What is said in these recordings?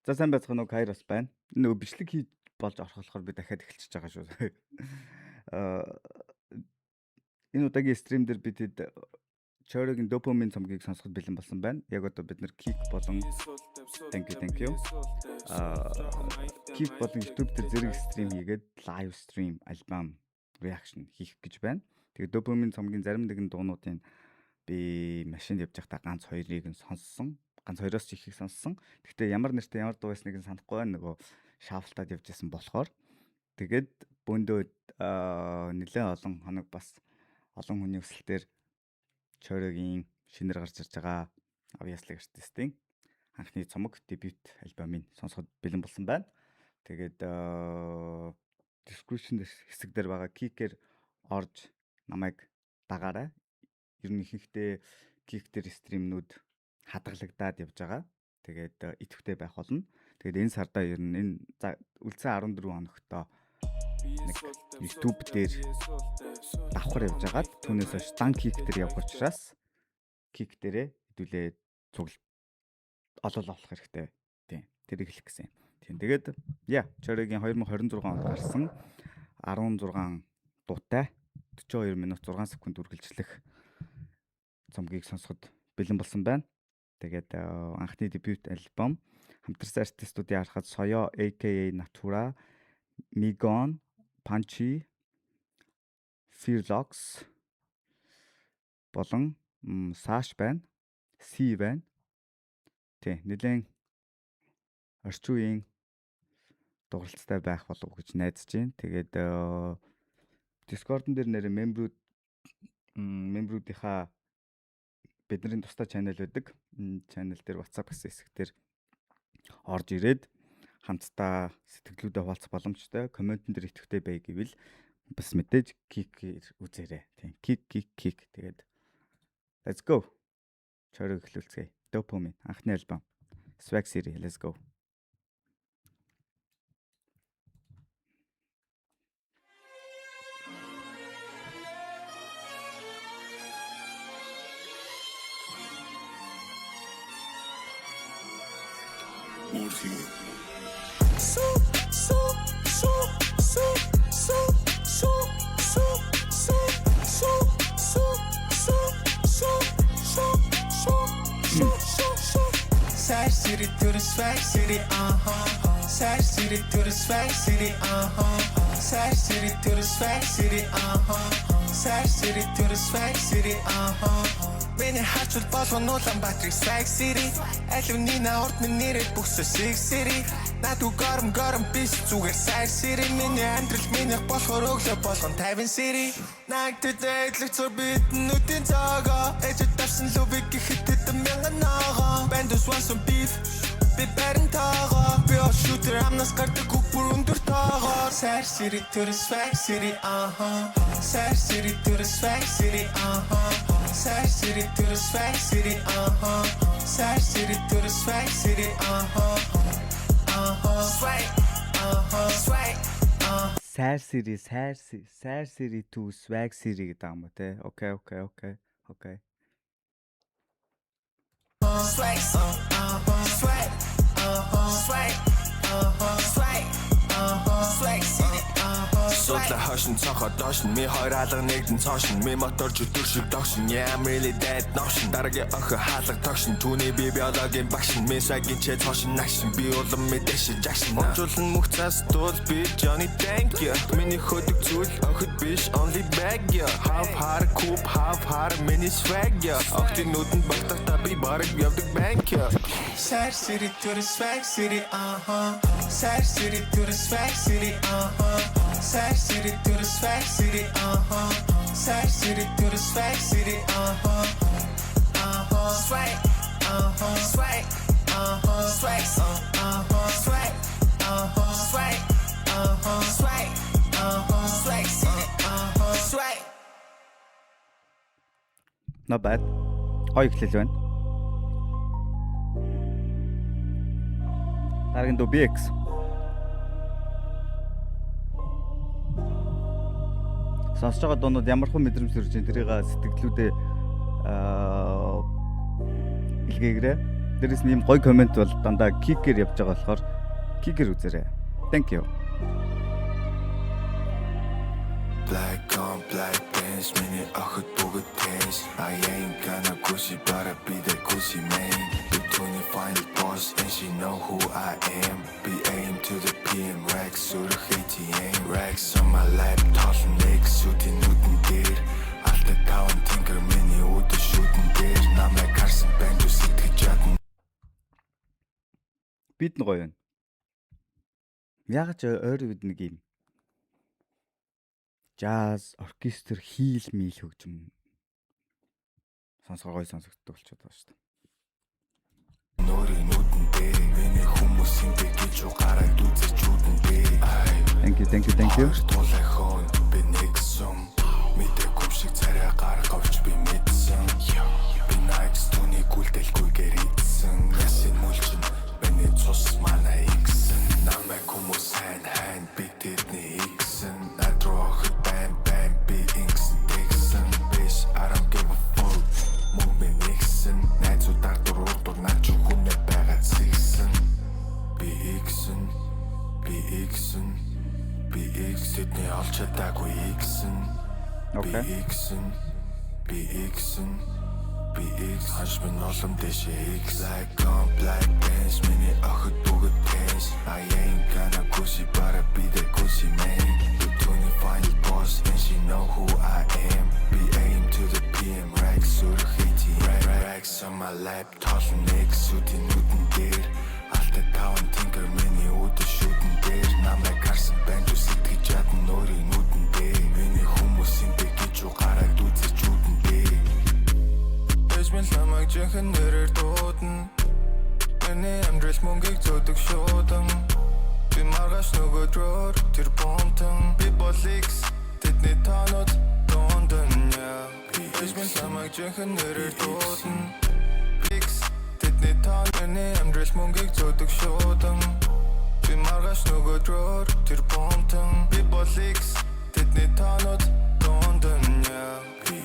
За сайн байцгаана уу, Кайр бас байна. Нөгөө бичлэг хийж болж орох болохоор би дахиад эхэлчихэж байгаа шүү. Аа энэ удаагийн стрим дээр бид Choriгийн допамин цомгийг сонсоход бэлэн болсон байна. Яг одоо бид нэр Kick болон thank you. Kick болон YouTube дээр зэрэг стрим хийгээд live stream альбом reaction хийх гэж байна. Тэгээд допамин цомгийн зарим нэгэн дуунуудын би машинд явж байхдаа ганц хоёрыг нь сонссон. Ганц хоёроос ч ихийг сонссон. Гэхдээ ямар нэртэй ямар дуу байсныг нь санахгүй байна. Нөгөө шафлтаад явж исэн болохоор тэгээд бөөндөө нэлээд олон хоног бас олон хүний өсөлтөөр Choriгийн шинээр гарч ирж байгаа Obviously артистийн анхны цомог дебют альбомыг сонсоход бэлэн болсон байна. Тэгээд description хэсэг дээр байгаа Kick-ээр орж намайг дагаарай. Ер нь ихэнхдээ Kick дээр стримнүүд хадгалагдаад явж байгаа. Тэгээд идэвхтэй байх болно. Тэгээд энэ сардаа ер нь энэ үлдсэн 14 хоногтоо нэг YouTube дээр давхар явж байгаад түүнээс хойш Kick дээр явах учраас Kick дээрээ хэдүүлээ цуглал олол авах хэрэгтэй. Тийм. Тэрийг хэлэх гэсэн. Тийм. Тэгээд Choriгийн 2026 онд гарсан 16 дуутай 42 минут 6 секунд үргэлжлэх цомгийг сонсоход бэлэн болсон байна. Тэгээд анхны дебют альбом хамтарсан артистуудын харахад Soyo aka Natura, Migon, Punchy, Fearlocks болон Sash байна. C байна. Тэ нэлээд орчин үеийн дууралцтай байх болов гэж найдаж байна. Тэгээд Discord-н дээр нэр мембруудынхаа бидний тусдаа channel байдаг. Channel дээр WhatsApp гэсэн хэсэг дээр орж ирээд хамтдаа сэтгэлдээ хуваалцах боломжтой. Комментэн дээр идэвхтэй бай гэвэл бас мэдээж Kick үзээрэй. Тийм. Kick. Тэгээд let's go. Chori эхлүүлцгээе. Dopamine анхны альбом. Swag City. Let's go. Swag City to the Swag City, Swag City to the Swag City, Swag City to the Swag City, Swag City to the Swag City, Миний хачвал болгон Улаанбаатар Swag City. Аливны наурд минь нэрэл бүхсэ Swag City. Надуу гором биш зүгээр Swag City. Миний амьдрал минийх болохоор өглөө болгон 50 City. Нагдад эдлэг цор битэн нүдийн цагаа. Эжэд давсан лувиг гэхэд тэдэн мянган нагаа. Bandus want some beef. Би барин тагаа. Би shooter амнаас гардаг бүр өндөр тагаа. Swag City to the Swag City, Swag City to the Swag City, Swag City to the Swag City, Swag City to the Swag City, Swag, Swag, Sad City to Swag City гэдэг юм те. Okay. Swag, swag, swag, swag, Swag City, Суулаа хошин цонхоо доошин ми хоёр алга нэгдэн цоошин ми мотор жүтүр шиг догшин yeah I'm really dead notion дараагийн охин хаалга тогшин түүний би биологийн багшин ми свагийн чэ цоошин нагшин би улам мэдээш жагшин очуулан мөх цаас дуул би Johnny thank you миний хөдөг зүйл охид биш only bag yeah half hard coop half hard mini swag yeah охтын нүдэнд багтахта би бараг явдаг bank yeah Swag City to the Swag City, Swag City to the Swag City, Swag City to the Swag City, Swag City to the Swag City, Swag, swag, swag, swag, swag, swag, Swag City, swag. Not bad. Гоё эхлэл байна. Дараагийн дуу BX. Сонсож байгаа дуунууд ямар хүн мэдрэмж төрж байна тэрийг сэтгэлдээ илгээгээрэй. Дээрээс нь ийм гоё комент бол дандаа кикээр явж байгаа болохоор кикээр үзээрэй. Thank you. Black on black dance, minute охот бүгд dance. I ain't gonna Gucci, but I be the Gucci man. Between the final boss and she know who I am. Be aim to the PM racks, surх ATM. Racks on my lap, toss next, suitin nuten дээр. Алта таван тингэр миний өдө шүтэн дээр. Намайг харсан банд үсэтгэж чадна. Бид нь гоё юм. Яг ч ойр үед нэг юм jazz, оркестр, хийл мийл хөгжим сонсгоо гоё сонсогддог болчиход байгаа шүү дээ. Нори нүдэн дээр миний хүмүүсийн гэж гараад үзэж үдэн дээр. Thank you. Тулахон би нэгсэн. Мэдээ kumшиг царай гаргавч би мэдсэн. Би найз түүний гүлдэлгүйгээр ийдсэн. Ясын мүлчин миний цус манай игсэн. Намайг хүмүүс хайн би тэдний игсэн. Надрох бам би ингэсэн тэгсэн. Биш I don't give a fuck. Мөн нэгсэн. Найзуудаар дуруур наач хүнэ байгаа зигсэн. Би игсэн. Би игсэдний олж чадаагүй игсэн. Okay. Би игсэн. Хаш минь олон дэшээ X like on black dance, миний охот бүгд dance. I ain't gonna Gucci, but I be the Gucci man. Between the final boss and she know who I am. Be aim to the PM racks, surх ATM. Racks on my lap, tossen next, suitin nuten дээр. Алта таван тингэр миний өдө шүтэн дээр. Намайг харсан банд үсэтгэж чадна нөрийн нүдэн дээр. Миний хүмүүсийн гэж гараад үзэж үдэн дээр. Эсмэн намайг жинхэнэ нэрээр дуудана. Миний амьдрал мөнгийг зөдөг шуудан. Би маргааш нөгөөдрөөр тэр бомтон. Би бол X тэдний таанууд дундан яа. Эсмэн намайг жинхэнэ нэрээр дуудана. X тэдний таан. Миний амьдрал мөнгийг зөдөг шуудан. Би маргааш нөгөөдрөөр тэр бомтон. Би бол X тэдний таанууд дундан яа.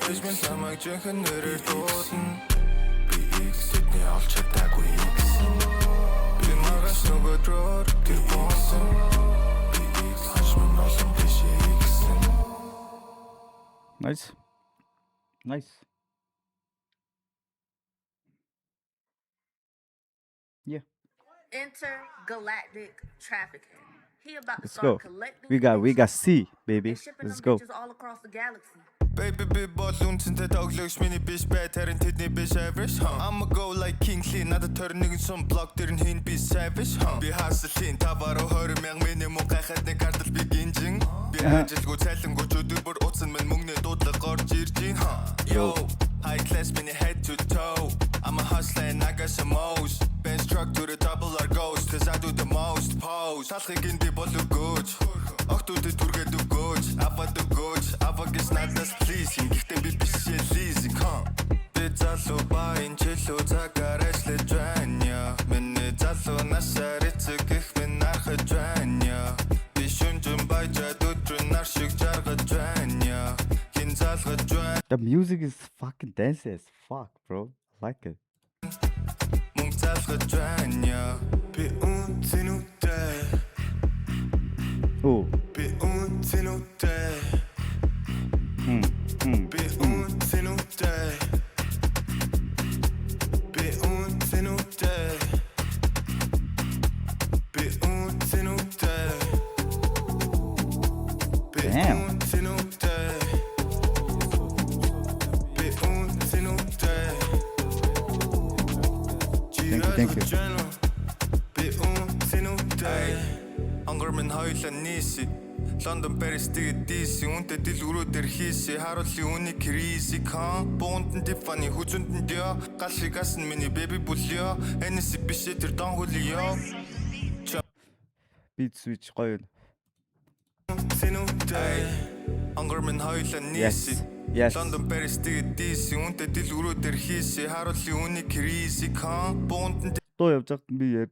Эсмэн намайг жинхэнэ нэрээр дуудана. Би X тэдний олж чадаагүй игсэн. Би маргааш нөгөөдрөөр тэр бомтон. Би X хаш минь олон дэшээ игсэн. Nice. Yeah. Intergalactic trafficking. He about to Let's go. start collecting We got C, baby. and shipping Let's them go. bitches all across the galaxy. Baby би бол үнцэнтэй тоглогч миний биш бай тарин тэдний биш average. I'ma go like King Lee надад 21 сум блок дээр нь хийн би savage. Би хаслын таваар 20 мянга миний мөн гайхаад нэг картал би гинжин. Би ажилгүй цайлангүй өдөр бүр утсан минь мөнгөний дуудлага горж ирж гин. Yo, high class миний head to toe. I'm a hustler and I got some moves. Bench truck to the double R goes cause I do the most pose. Салхыг энэ бол өгөөж. Октодод түргээд өгөөж. Аваад өгөөж. Аваагis надаас please. Гэхдээ би биш leasing. Би залуу ба энэ чөлөө цагаар ажиллаж байна. Миний залуу насаар эцэг их минь нархаж байна. Би шүнжин баяжаад өдрөн нар шиг жаргаж байна. Хин залгаж байна. The music is fucking dance as fuck, bro. I like it. Мөн залгаж байна. Би үнцэнүүтэй. Oh. Би үнцэнүүтэй. Би үнцэнүүтэй. Би үнцэнүүтэй. Би үнцэнүүтэй. Би Damn. үнцэнүүтэй. Би үнцэнүүтэй. Thank you. Би үнцэнүүтэй. Ангар минь хоёлаа нийси. London Paris тэгээд DC үнтэй дэлгүүрүүдээр хийси харуулын үний кризи кан бонтон Tiffany хүзүнд дэё гал шигас нь миний baby бүлё энэс бишээ тэр дон хүлё Beat switch гоё. синүтэй ангар минь хоёлаа нийси Yes. London Paris тэгээд DC үнтэй дэлгүүрүүдээр хийси харуулын үний кризи кан бонтон Дуу явж байгаад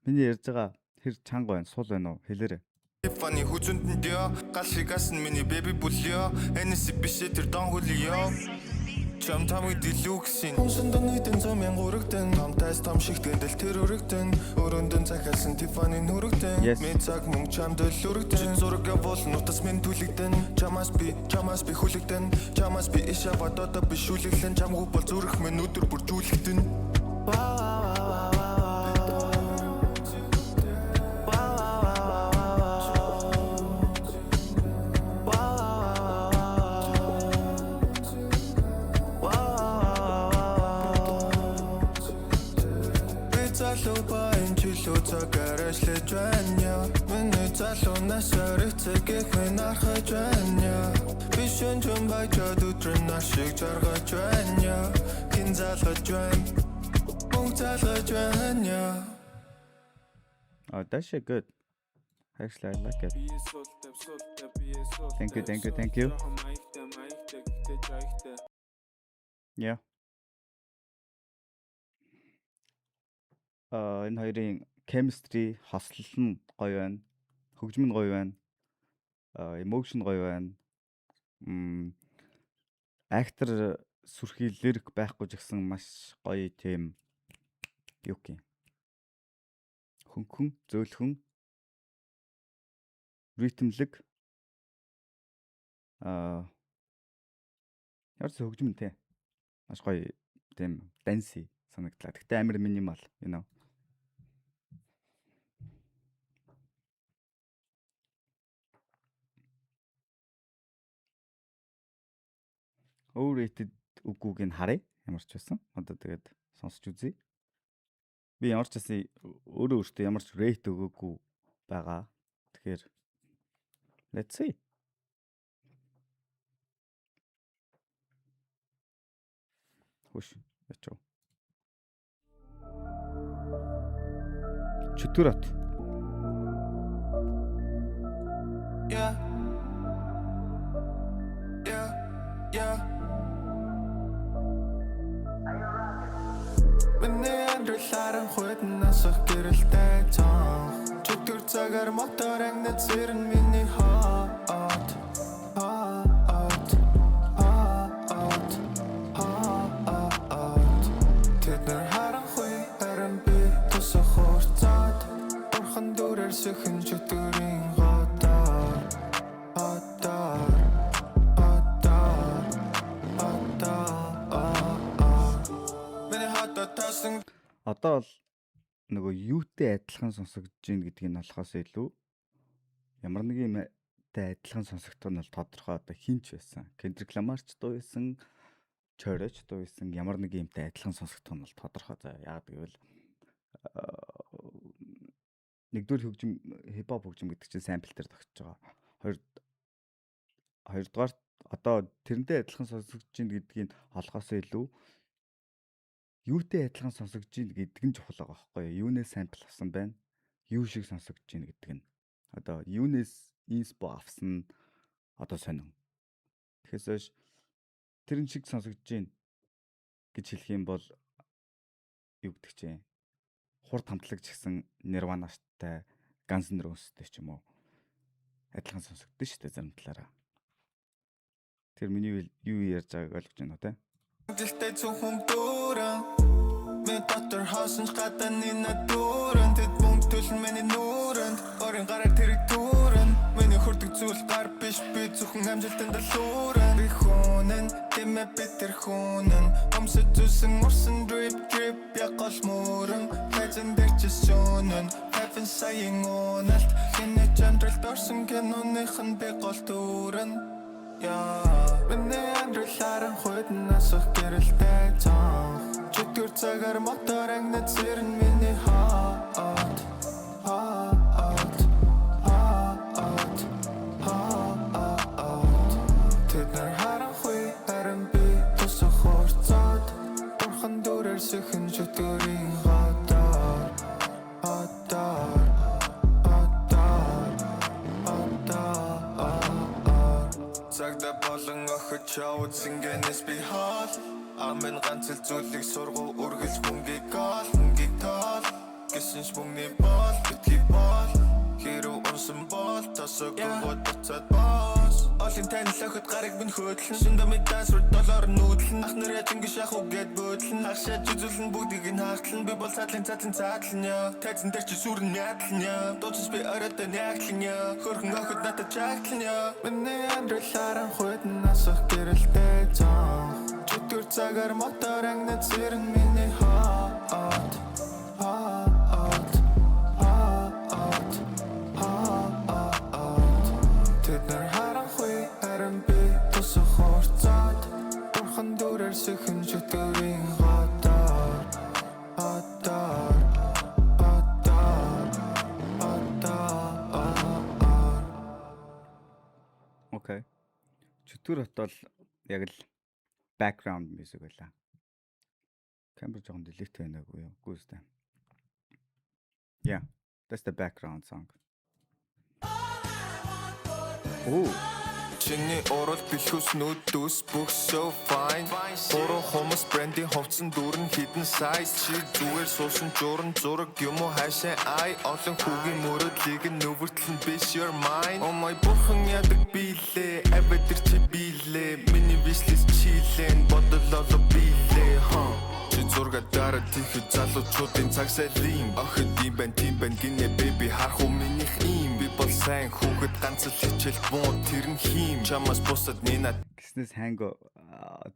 миний ярьж байгаа хэр чанга байна, сул байна уу? Хэлээрэй. Tiffany хүзүнд дэё гал шигас нь миний baby бүлё энэс бишээ тэр дон хүлё Чам тамиг дэлүксин Хүнсэндэн нүдэн зөмэн гурагдан Тамтайс там шигтгэндэл тэр өрөгдөн Өрөндөн захиалсан Тифаны нүрэгдэн Мен цаг мөнгө чамдэл өрөгдөн Зураг явуулн утас мен түлэгдэн Чамаас би хүлэгдэн Чамаас би ишэ бадода би шүлэглэн Чамгүй бол зүрх мен өдөр бүржүүлэгдэн Гаражлаж байна. Миний залуунаас өрөвцөгийг минь архаж байна. Бишэн чум байжод өдрөн ашиг жаргаж байна. Хин залгаж байна. Мөн залгаж байна. Oh, that's good. Actually, I like it. Thank you. Yeah. Энэ хоёрын chemistry хослол нь гоё байна. Хөгжим нь гоё байна. Emotion гоё байна. Актер сүрхий лирик байхгүй ч гэсэн маш гоё тийм юу гэх юм. Хөнгөн, зөөлхөн, ритмлэг ямар ч хөгжим те. Маш гоё тийм данси санагдлаа. Гэхдээ амар минимал, you know. Overrated үгүйг нь харъя. Ямар ч байсан. Одоо тэгээд сонсч үзье. Би ямар ч байсан өөртөө ямар ч rate өгөөгүй байгаа. Тэгэхээр let's see. Хөш, ячаа. Чөтгөрөт. Yeah. Миний амжилтаар хойдон насах гэрэлтэй цаан Чөтгөр цагаар мотор ангид сэрэн миний хаат Тэд нар харахгүй харин би тусах хуурцаад Орхон дүрээр сөхэн чөтгөрийн гадаар Одоо бол нөгөө юутэй адилхан сонсогдож гин гэдгийг нь болохоос илүү ямар нэг юмтай адилхан сонсогдох нь бол тодорхой одоо хинч байсан. Kendrick Lamar ч дуу байсан, Church дуу байсан, ямар нэг юмтай адилхан сонсогдох нь бол тодорхой. За яагаад гэвэл нэгдүгээр хөгжим хипхоп хөгжим гэдэг чинь сампл дээр тогтож байгаа. Хоёрдугаар одоо тэрнтэй адилхан сонсогдож гин гэдгийг олохоос илүү юутэй адилхан сонсогдож гин гэдэг нь чухал байгаа байхгүй юу? Юунаас сампл авсан байна? Юу шиг сонсогдож гин гэдэг нь. Одоо юунаас инспо авсан одоо сонин. Тэгэхээр тэрэн шиг сонсогдож гин гэж хэлэх юм бол юу гэдэг чинь хурд хамтлагч гэсэн Nirvana-штай Guns N' Roses-тэй ч юм уу адилхан сонсогдсон шүү дээ зарим талаараа. Тэр миний юу ярьж байгааг ойлгож байна уу те? Дэлтэй зөвхөн дүүрэн Мен дотор хоосон ч гадааны натурэн Тэд мөнгө төлн миний нүрэнд Орын гараар тэрэг дүүрэн Миний хүрдэг зүйл гар биш би зөвхөн амжилтанд алуурэн Би хүнэн, тэмээ би тэр хүнэн Өмсөж зүсэн урсан drip Яг гол мөрөн Хайзан дээр чи сүүнэн Heaven saying уналт Хинэж амдралд орсон киноных нь би гол дүүрэн Миний амдралаар хойдон насах гэрэлтэй цаан Чөтгөр цагаар мотор ангид сэрэн миний хаат Тэд нар харахгүй харин би тусах хуурцаад Орхон дүрээр сөхэн чөтгөрийн гадаар Цагда болон охид чавд сингэнэс би хаал Амен ганцэл зүйлийг сургуу үргэлж мөнгөийг таал Гэсэн ч мөнгөний бол битгий бол Хэрүү унс болсон бол тосог өгөөд буцаад боос Олон танил охид гарыг минь хөөдлөн Сүндө мэдээс рүү доллар нүүдлэн Ах нар яд ингэ шах үгээд бөөдлөн Хашаад жүзүүлэн бүгдийг нь хаатлан Би бол цаатлан цаатлан Тайзан дээр чи сүрэн яатлан Дууцс би оройтой няглан Хөрхөн охид надад чагтлан Миний амьдрал харанхуйд насах гэрэлтэй зон Чөтгөр цагаар мотор ангнад зэрэн миний хаат Тэд нар харанхуй харан би тусах хорцоод Бурхан дүрээр сэхэн чөтгөрийн хатаар Окей. Чөтгөр хот бол яг л background music байлаа. Камер жоохон delete байнаагүй юу? Гүйстэй. Yeah, that's the background song. Ooh. Чиний орол бэлхүүс нүдүүс бүх so fine Орон хомос брендийн хувцсан дүүрэн хідэн size Чи зүгээр суусан журан зураг юм уу хайшаа ай Олон хүүгийн мөрөдлийг нь нүвэртлэн биш your mind Oh my бурхан ядаг билээ Авэдэр чи билээ Миний wishlist чилэн бодол оло билээ Чи зурга дараа тийхэд залуучуудын цагсайлын Охид юм байн тийм байн гинэ baby харах уу минийх ийм Би бол сайн хүүхэд ганц л хичээлт муу тэр нь хийм Чамаас бусад нина Гиснээс ханго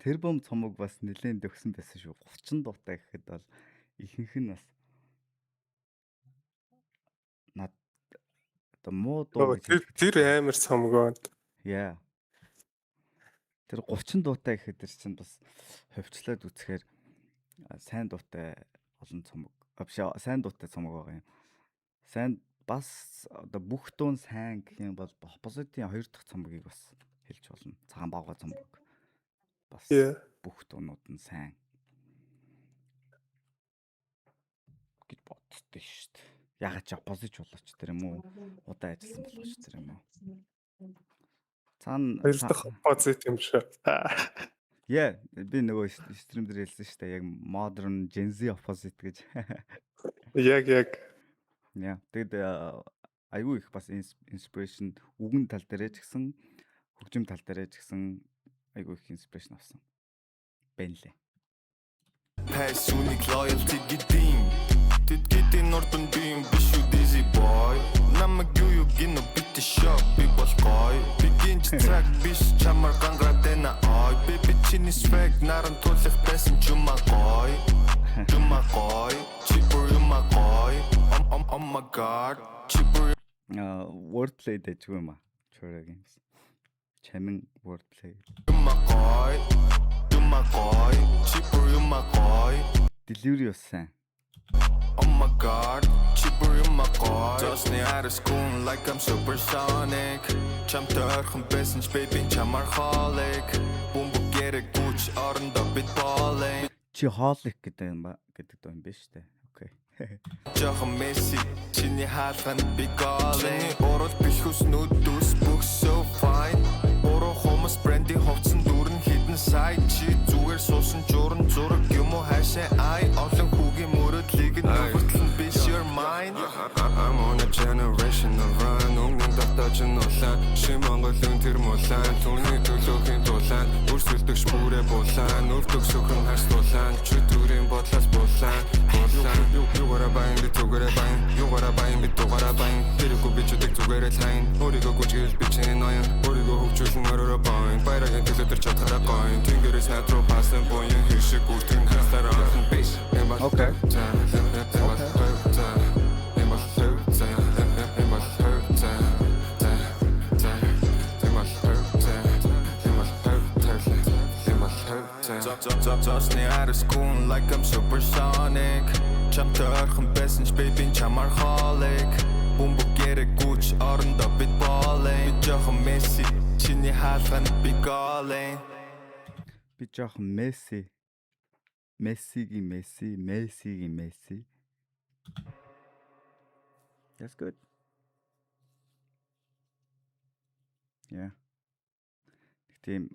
тэр бом цомог бас нэлээд өгсөн байсан шүү. 30 дуутай гэхэд бол ихэнх нь бас над одоо муу дуу Тэр амар цомгоо. яа. Тэр 30 дуутай гэхэд тэр чинь бас хөвчлөөд үцхээр сайн дуутай олон цомог биш сайн дуутай цомог байгаа юм. Сайн бас одоо бүх дуун сайн гэх юм бол оппозитийн 2 дахь цомгийг бас хэлж болно. Цагаан баага цомог бас бүх дуунууд нь сайн гэж боддоо шүү дээ. Ягаад ч оппозит болооч тэр юм уу? Удаа ажилласан болооч тэр юм уу? Цаана 2 дахь оппозит юм шиг. Yeah, би нөгөө стрим дээр хэлсэн шүү дээ. Яг modern Gen Z opposite гэж. Яг. Yeah. Тэгэд аюу их бас inspiration үгэн тал дээрээ ч гэсэн хөгжим тал дээрээ ч гэсэн аюу их inspiration авсан. Бэнлээ. Pass unique loyalty гэдэм Тэд гэдэг нурдан би юм биш үү dizzy boy Намайг юу гинэ бит шок би бол гой Бигинч цаг биш чамар ганградэна ой Baby чиний swag наран тулах байсан чума гой Чипер юма гой Oh my god Чипер Wordplay дэжгүй юм аа. Чорог юм. Чамин wordplay. юма гой Чипер юма гой Delivery бас сайн. Oh my god, cheaper in my car Just me out of school like I'm supersonic Чам төрхөн байсан ч baby чамар холик Бумбу гэрэг гүч орондоо бит болын Чи хоолик гэдэг юм ба гэдэг дуу юм биш үү? Окей. Жохон месси чиний хаалганд би голын Чиний орол бэлхүүс нүдүүс бүх so fine Ороо хомос брендийн хувцсан дүүрэн хідэн сай Чи зүгээр суусан журан зураг юм уу хайшаа ай Олон хүүгийн мөрөдлийг нь нүвэртлэн биш your mind I'm on a generation of run Өнгөн дотоод ч нуулаа Ши Монголын тэр мулаан Түүний төлөөхийн дулаан Үрсэлдэгш бүрээ булаан Үрдэг сөхөн харстуулаан Чөтгөрийн бодлоос булаан Юугаараа баян би зүгээрээ баян Юугаараа баян би дугаараа баян Тэрэггүй би чөтөг зүгээрээ лайн Өөрийгөө гүжгэл би чинь ноён Өөрийгөө хөгжүүлэн өрөөрөө баян Баярагийн төлөөдөр чадхаараа гойн Тэнгэрээс над руу пасан буян Хэршиг үртэн хастаар анхан биш Окей. Just me out of school like I'm supersonic Чам төрхөн байсан ч baby чамар холик Бумбу гэрэг гүч орондоо бит болын Би жоохон месси чиний хаалганд би голын Би жоохон Мессигийн Месси. That's good. Yeah. Тийм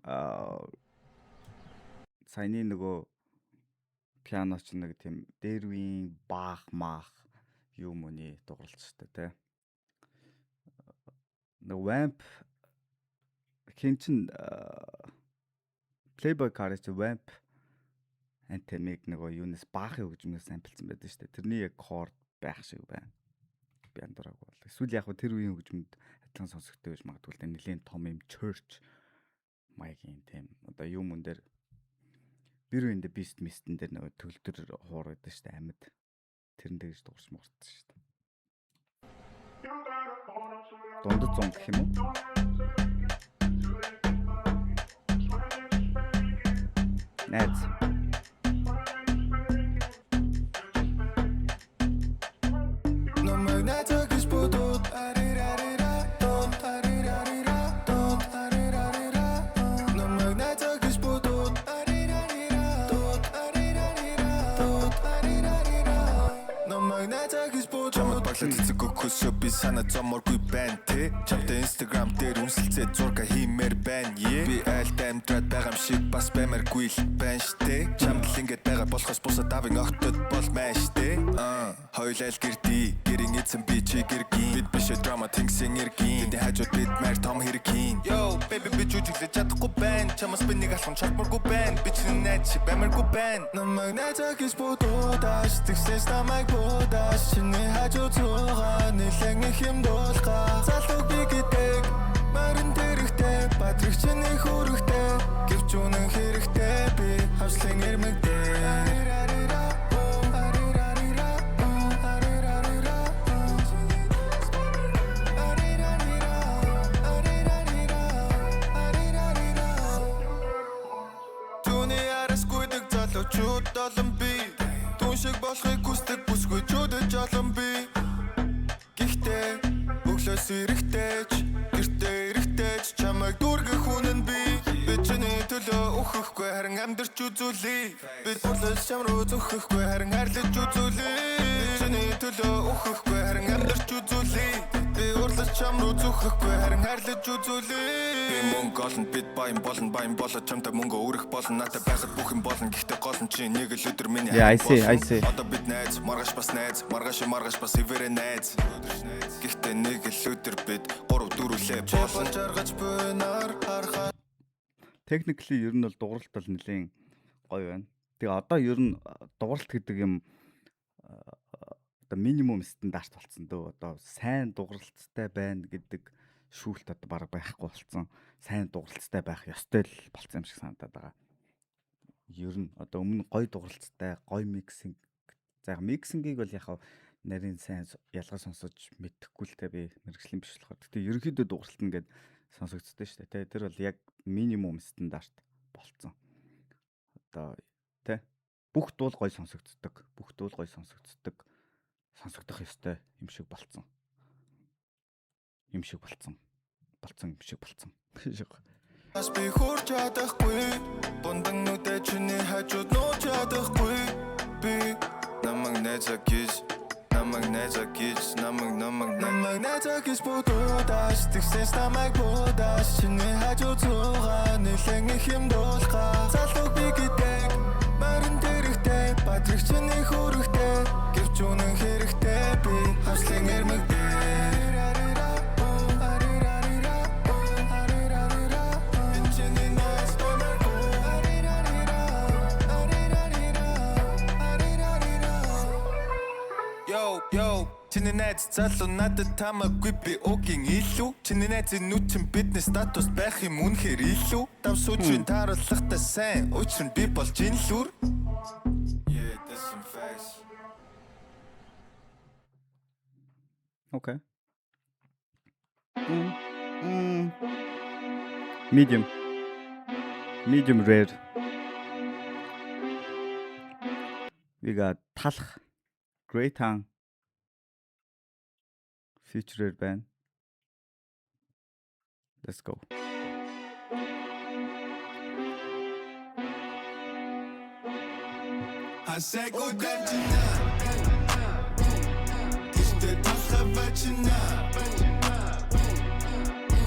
саяны нөгөө пиано ч нэг тийм дээрвийн баах маах юу мөний дууралцтай те. Нэг Vamp хин чин Playboy Cardi чи Vamp Anthem-ийг нөгөө юунаас баахын хөгжмөөс амжилтсан байдаг шүү дээ. Тэрний яг chord байх шиг байна. Би андуураагүй бол. Эсвэл яг тэр үеийн хөгжмөд адилхан сонсогддог гэж магадгүй л нэлээд том юм church маягийн тийм одоо юм өн дээр бэр үндэ Beast Mist-эн дээр нөгөө төгөлдөр хуур байдаг шүү дээ амьд. Тэрэн тэгж дуурч муурдсан шүү дээ. Дундад зон гэх юм уу? Найз. Көсөө би санаа зоморгүй байна те чамтай Instagram дээр үнсэлцээ зураг хиймээр байна би айлт амьдраад байгаа юм шиг бас баймаргүй л байна штэ чамд л ингэж байгаа болохоос бусад давын огтод бол маань штэ хоёулаа л гэрдий гэрийн эзэн би чи гэргийн бид биш драма тингсэн эргийн тэд хажууд бид мэр том хэргийн yo baby би жүжиглэж чадахгүй байна чамаас би нэг алхам чалмаргүй байна би чинь найз шиг баймаргүй байна намайг найзаа гэж бодож тэгсээс намайг бодож чиний хажууд зугаа нэлэн их юм дуулгаа залуу би гэдэг марин тэрэгтэй бадрах чиний хүрэгтэй гэвч үнэн хэрэгтэй би хавслын ирмэгтэй чуд долон би түн шиг болохыг хүсдэг бүсгүй чудэж олон би гихтээ өглөөс эрэхтэйч гэртээ эрэхтэйч чамайг дүүргэх үнэн би чиний төлөө өөхөхгүй харин амьдарч үзүүлээ бид бүрлэл чам руу зөхөхгүй харин хайрлаж үзүүлээ чиний төлөө өөхөхгүй харин амьдарч үзүүлээ би урлаж чам руу зөхөхгүй харин хайрлаж үзүүлээ мөнгө олон бид баян болоод чамтай мөнгө өрөх болно надад байхад бүх юм болно гэхдээ гол нь чи нэг л өдөр миний I see одоо бид найз маргааш бас найз маргааш бас ивэрэ найз гэхдээ нэг л өдөр бид 3-4 болж аргаж буйнаар харахад technically ер нь бол дууралт бол нэлээд гоё байна. Тэгээ одоо ер нь дууралт гэдэг юм одоо минимум стандарт болсон дөө. Одоо сайн дууралттай байна гэдэг шүүлт одоо бараг байхгүй болсон. Сайн дууралттай байх ёстой л болсон юм шиг санагдаад байгаа. Ер нь одоо өмнө гоё дууралттай, гоё миксинг. За яг миксингийг бол яг нарийн сайн ялгаж сонсож мэдэхгүй л те би мэрэгжлийн биш болохоор. Гэтэ ерөнхийдөө дууралтна гэд сонсогдсон шүү дээ. Тэр бол яг минимум стандарт болцсон. Одоо тэ бүх дуул гоё сонсогддог. Бүх дуул гоё сонсогддог. Сонсогдох ёстой юм шиг болцсон. Юм шиг болцсон. Бас би хурж чадахгүй. Бундан нүдэ чиний хажууд нууж чадахгүй. Би намайг найзаа гэж бодож тэгсээс намайг бодож чиний хажууд зугаа нэлэн их юм дуулгаа залуу би гэдэг марин тэрэгтэй бадрах чиний хүрэгтэй гэвч үнэн хэрэгтэй би хавслын ирмэгтэй Чиний найз залуу надад тамаагүй би окийн илүү чиний найзын нүчин бидний статус байх юм үнэхээр илүү дав сүүжийн тааруулахтай сайн учир нь би болж ин лүр Yeah, that's some facts. Okay. Medium rare. We got Талх, Greytown featured band. Let's go. I say go Gajina. İşte Talha Bachina.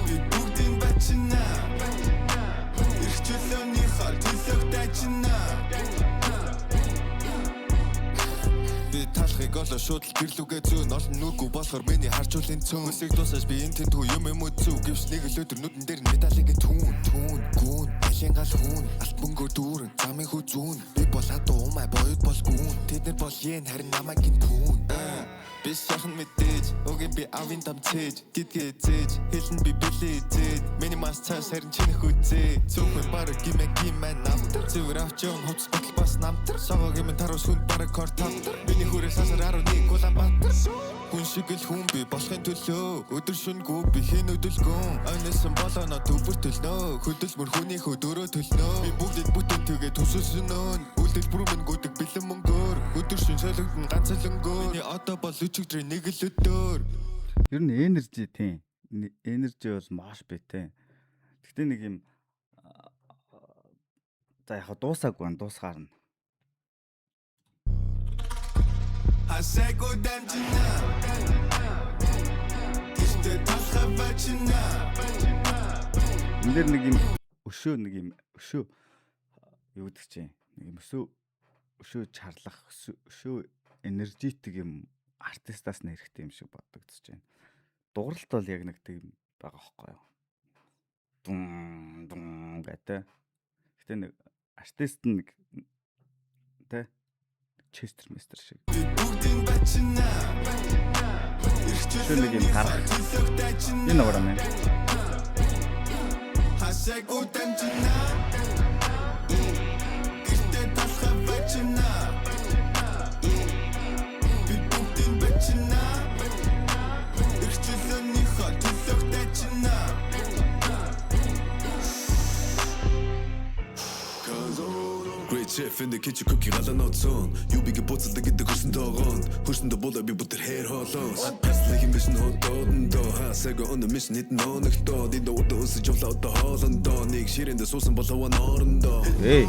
Bir bugün Bachina. İrçülöni haltilök Dachina. Би талхыг олоо шууд бодол гэрлүүгээ зүүн олон нүргүү болохоор миний харжуулын цөөн үсэг тусаж би энэ тэнтүү юм зүв гэвч нэг л өдөр нүдэн дээр медалигийн түүн гүүн алийн гал хүн алт мөнгөө дүүрэн замын хүү зүүн би бол хатуу умай боёд бол гүүн тэд нар бол yen харин намайг гин түүн би шахан мэдээж өгийн би авин дамцээж гидгээ зээж хэлэн би бэлээ зээд миний мас цааш харин чинэх үзээ зүгэн бараг гимэн намтар зүгэр авчон хувцс батал бас намтар согогийн минь таруу сүнд бараг кортамтар миний хүрээ сасар 11 Улаанбаатар хүн шиг л хүн би болохын төлөө өдөр шөнөгүй би хийн өдөлгөн ойносон болоно төвөр төлнө хөдөлмөр хүний хөдөрөө төлнө би бүгдийг бүтэн тэгээ төсөлснөө үлдэл бүрэн минь гүдэг бэлэн мөнгөөр өдөр шөн солигдсон ганцлангөөр миний одоо бол өчигдрийн нэг л өдөр Ер нь энержи тийм. Энержи бол маш бэтэй. Гэхдээ нэг юм за яг дуусаагүй байна, дуусгаарна. Хасэго дамжина Тэстэ тахавачина Энд дээр нэг юм өшөө юу гэдэг чинь нэг юм өшөө чарлах өшөө энержитик юм артистаас нь хэрэгтэй юм шиг бодогдож байна. Дууралт бол яг нэг тийм байгаа байхгүй юу? Дун гэдэг. Гэтэ нэг артист нэг тэ Честер мистер шиг. Бүгдийн бачина Өшөө нэг юм харах. Энэ ороо мэн. Хасэго дамжина Тэстэ тахавачина би бүгдийн бачина Ирчлөний хот төлөгтэйчина Great chef in the kitchen cookie галан оцсон. Юбиге буцалдаг гэдэг хөрсөн тоогонд. Хөрсөндө болоо би бүтэр хээр хоолоос. Паслах юм биш нөтөндөө. Хасаага on the mission hit ноногтоо. Дидо удаа өсөж явлаа одоо хоолондоо. Нэг ширэндээ суусан болоо норондоо. Эй.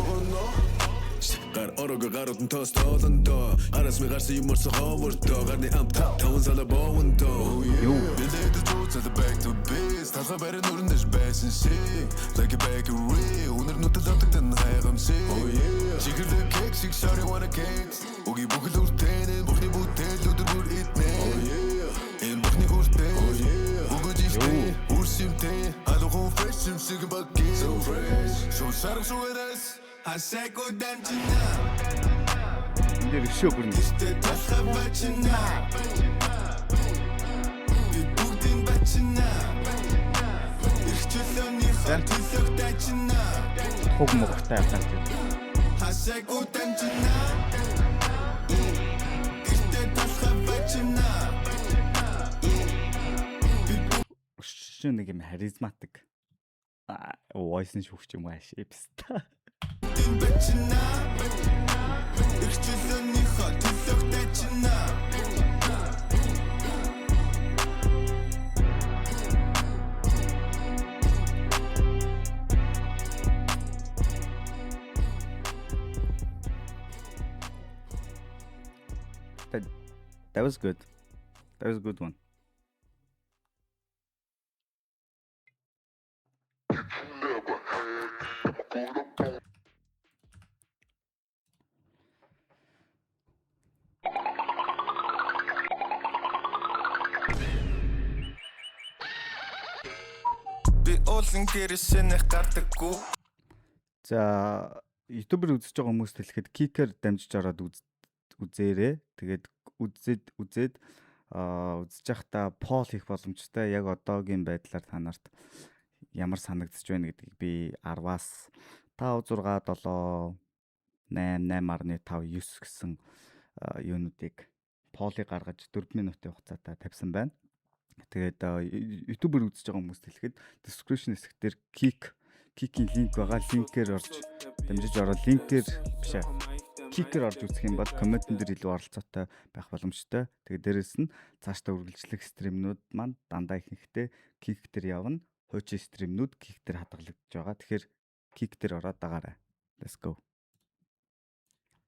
Гар орого гарууд тоос тоолондоо. Араас ми гарсан юм орсон ховортоо. Гарны амт таван сала боондоо. Юу. Билээд зүүц the back to base. Талха барин өрнөж байсан шиг. Like a bakery. Өнөр нүтэл авдагтан хайгамсыг. Чиглэг кек шиг sorry wanna cakes. Уги бүхэл үртэн бүхний бүтэл өдөр бүр итнэ. Энэ бүхний хүртэн. Угож ивтэн үрсимтэн. Алуу fresh юм шиг багки. So fresh. So сарам суэрэс. Хасэго дамжина Энд дээр өшөө бүрнэ. Тэстэ тахавачина би бүгдийн бачина Ирчлөний хот төлөгтэйчина Хуг мохтой авах гэж. Хасэго дамжина Тэстэ тахавачина Өшөө нэг юм харизматик. Voice нь шүүгч юм ааш. Эпста. бүгдийн бачина Ирчлөний хот төлөгтэйчина That was good. That was a good one. би уулын гэрсэнэх гардаггүй За YouTube-ээр үзэж байгаа хүмүүст хэлэхэд Kicker дамжиж ороод үзээрэй. Тэгээд үзэж явахдаа poll хийх боломжтой. Яг одоогийн байдлаар та нарт ямар санагдчих вэ гэдгийг би 10-аас 5, 6, 7, 8, 8.5, 9 гэсэн юунуудыг poll-ыг гаргаж 4 минутын хугацаатай тавьсан байна. Тэгээд YouTube-ээр үзэж байгаа хүмүүст хэлэхэд description хэсгээр Kick-ийн линк байгаа. Линкээр орж дамжиж ороод линкээр биш ээ. Kicker орж үзэх юм бол комментэн дээр илүү оролцоотой байх боломжтой. Тэгээд дээрэс нь цаашдаа үргэлжлэх стримнүүд маань дандаа ихэнхдээ Kick дээр явна. Хуучин стримнүүд Kick дээр хадгалагдаж байгаа. Тэгэхээр Kick дээр ороод дагаарай. Let's go.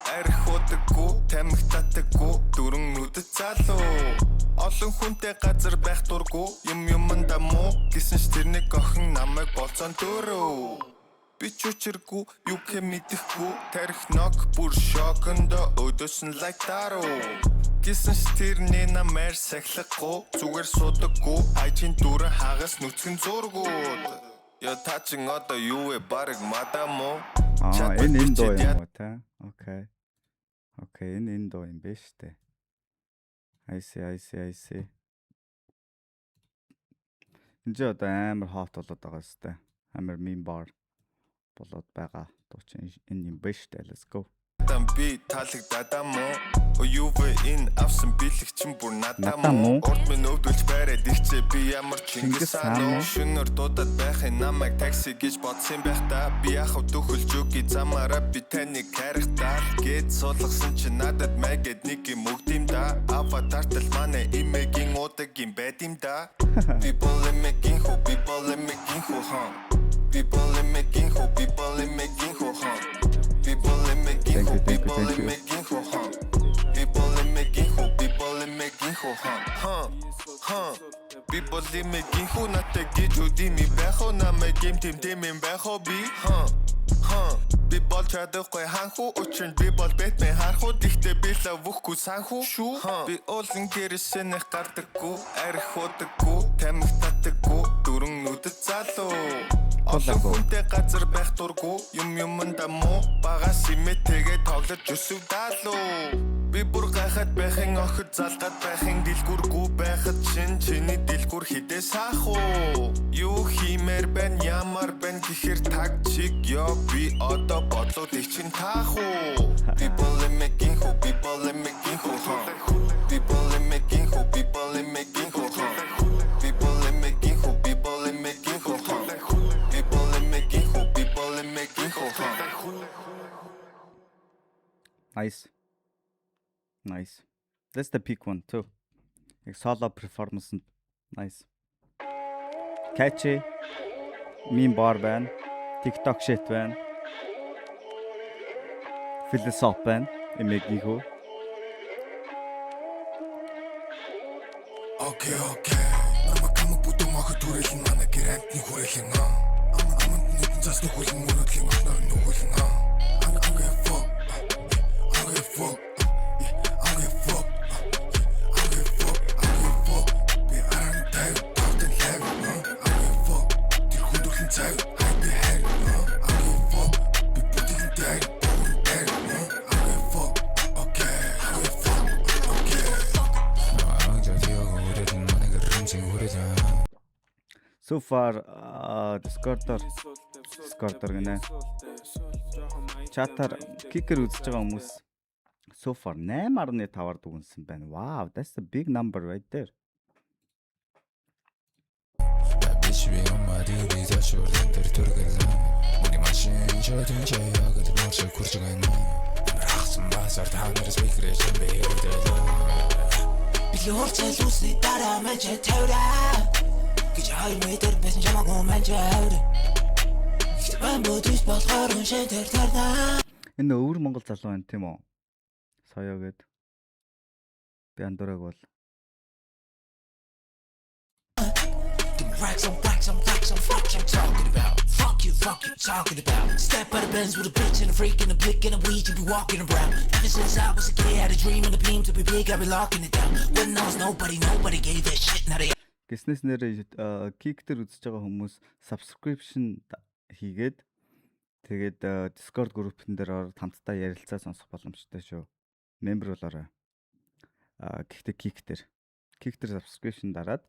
Арх удаггүй, тамхи татаггүй, дөрөн нүдэд залуу. Олон хүнтэй газар байх дургүй, юмдаа муу. Гэсэн ч тэр нэг охин намайг болцоон дөрөө. Би ч үчиргүй, юу хэ мэдэхгүй. Тарих ног бүр шокондо өдөөс нь like даруу. Гисэн ш тэрний намайр сахилахгүй зүгээр суудаггүй ажийн дүрэн хагас нүцгэн зургууд я тачин одоо юу вэ барыг мадамо Энэ доо юм уу та? Окей. Окей, энэ доо юм биш үү? I see. Энд одоо амар хот болоод байгаа хэвээр. Амар meme bar болоод байгаа. Дуучин энэ юм биш үү? Let's go. Там би таалагдаамо юу вэ энэ авсан бэлэгчин бүр надаамо урд минь өвдөлж байраад ихчээ би ямар Чингис хаан уу шөнөөр дуудаад байхын намайг такси гэж бодсон байх та би яхав дөхөлж үгүй замаараа би таныг хайрахтаа гээд суулгасан чи надад мэгэд нэг юм өгдөм да аватартал манай имэгийн удагийн байд юм да people making who ха people making who ха People in making who people in making who people in making who people in making who people in making who not the get you dimi бэхо на мэ гейм тим юм бэхо би би бол чадахгүй ханху учир би бол бэтмен харху дихтэй би л вөхгүй санху би олон гэрсэнэх гардаггүй арих удаггүй тамиг татаггүй дөрөн нүдэд залуу олон хүнтэй газар байх дурггүй юмдаа муу багаас имэтэгээ тоглож өсөв даалуу би бүр гайхаад байхын охид залгаад байхын дэлгүргүй байхад чиний дэлгүр хідээс хаах уу юу хиймээр байна ямар байна гэхэр таг чиг ёо би одоо бодлоо их чин таах уу people in making who people in making who people in making who people in making who people in making who people in making who people in making who people in making who Nice. That's the peak one too. Like solo performance nice. Catchy. Meme bar band. TikTok shit band. Philosoph band. Making who. Okay. Намайг камаг бүдүүн мохот түрэлэн манай гэрэнтний хүрээлэн аманд нэгэн зас нөхөлн мөрөдлийн охноор нөхөлн fuck би аран тайв тартан лав fuck тэр хүндүрхэн цайв хайби хайр fuck би бүдгийн тай fuck okay So far Discord гэнэ. Чатаар kicker үзэж байгаа хүмүүс so far 8.5-аар дүгнсэн байна. Wow, that's a big number right there. Bitch we on my deal with that short and turgelэн. Мөний машин чөтөн чаяа гэж марш хүрч гэнэ. Рахсан басар таанаар speaker-ээр бэлдээ. Би лорч лүсний дараа мэж тавраа. Гэж хай метр бэсэн чамаагүй мэж тавраа. Энэ өвөр Монгол залуу байна тийм үү? Соёо гээд. Би андуураг бол. Fuck you talking about. Step out of Benz with a bitch and a freak and a blick and a weed, you be walking around. Ever since I was a kid, had a dream and a beam to be big, I be locking it down. When I was nobody gave a shit. Now they Гэснээс нэр Kick-тер үзэж байгаа хүмүүс subscription хийгээд тэгээд Discord group-н дээр ороод хамтдаа ярилцаа сонсох боломжтой шүү. Member болоорой. Гэхдээ Kick-тер subscription дараад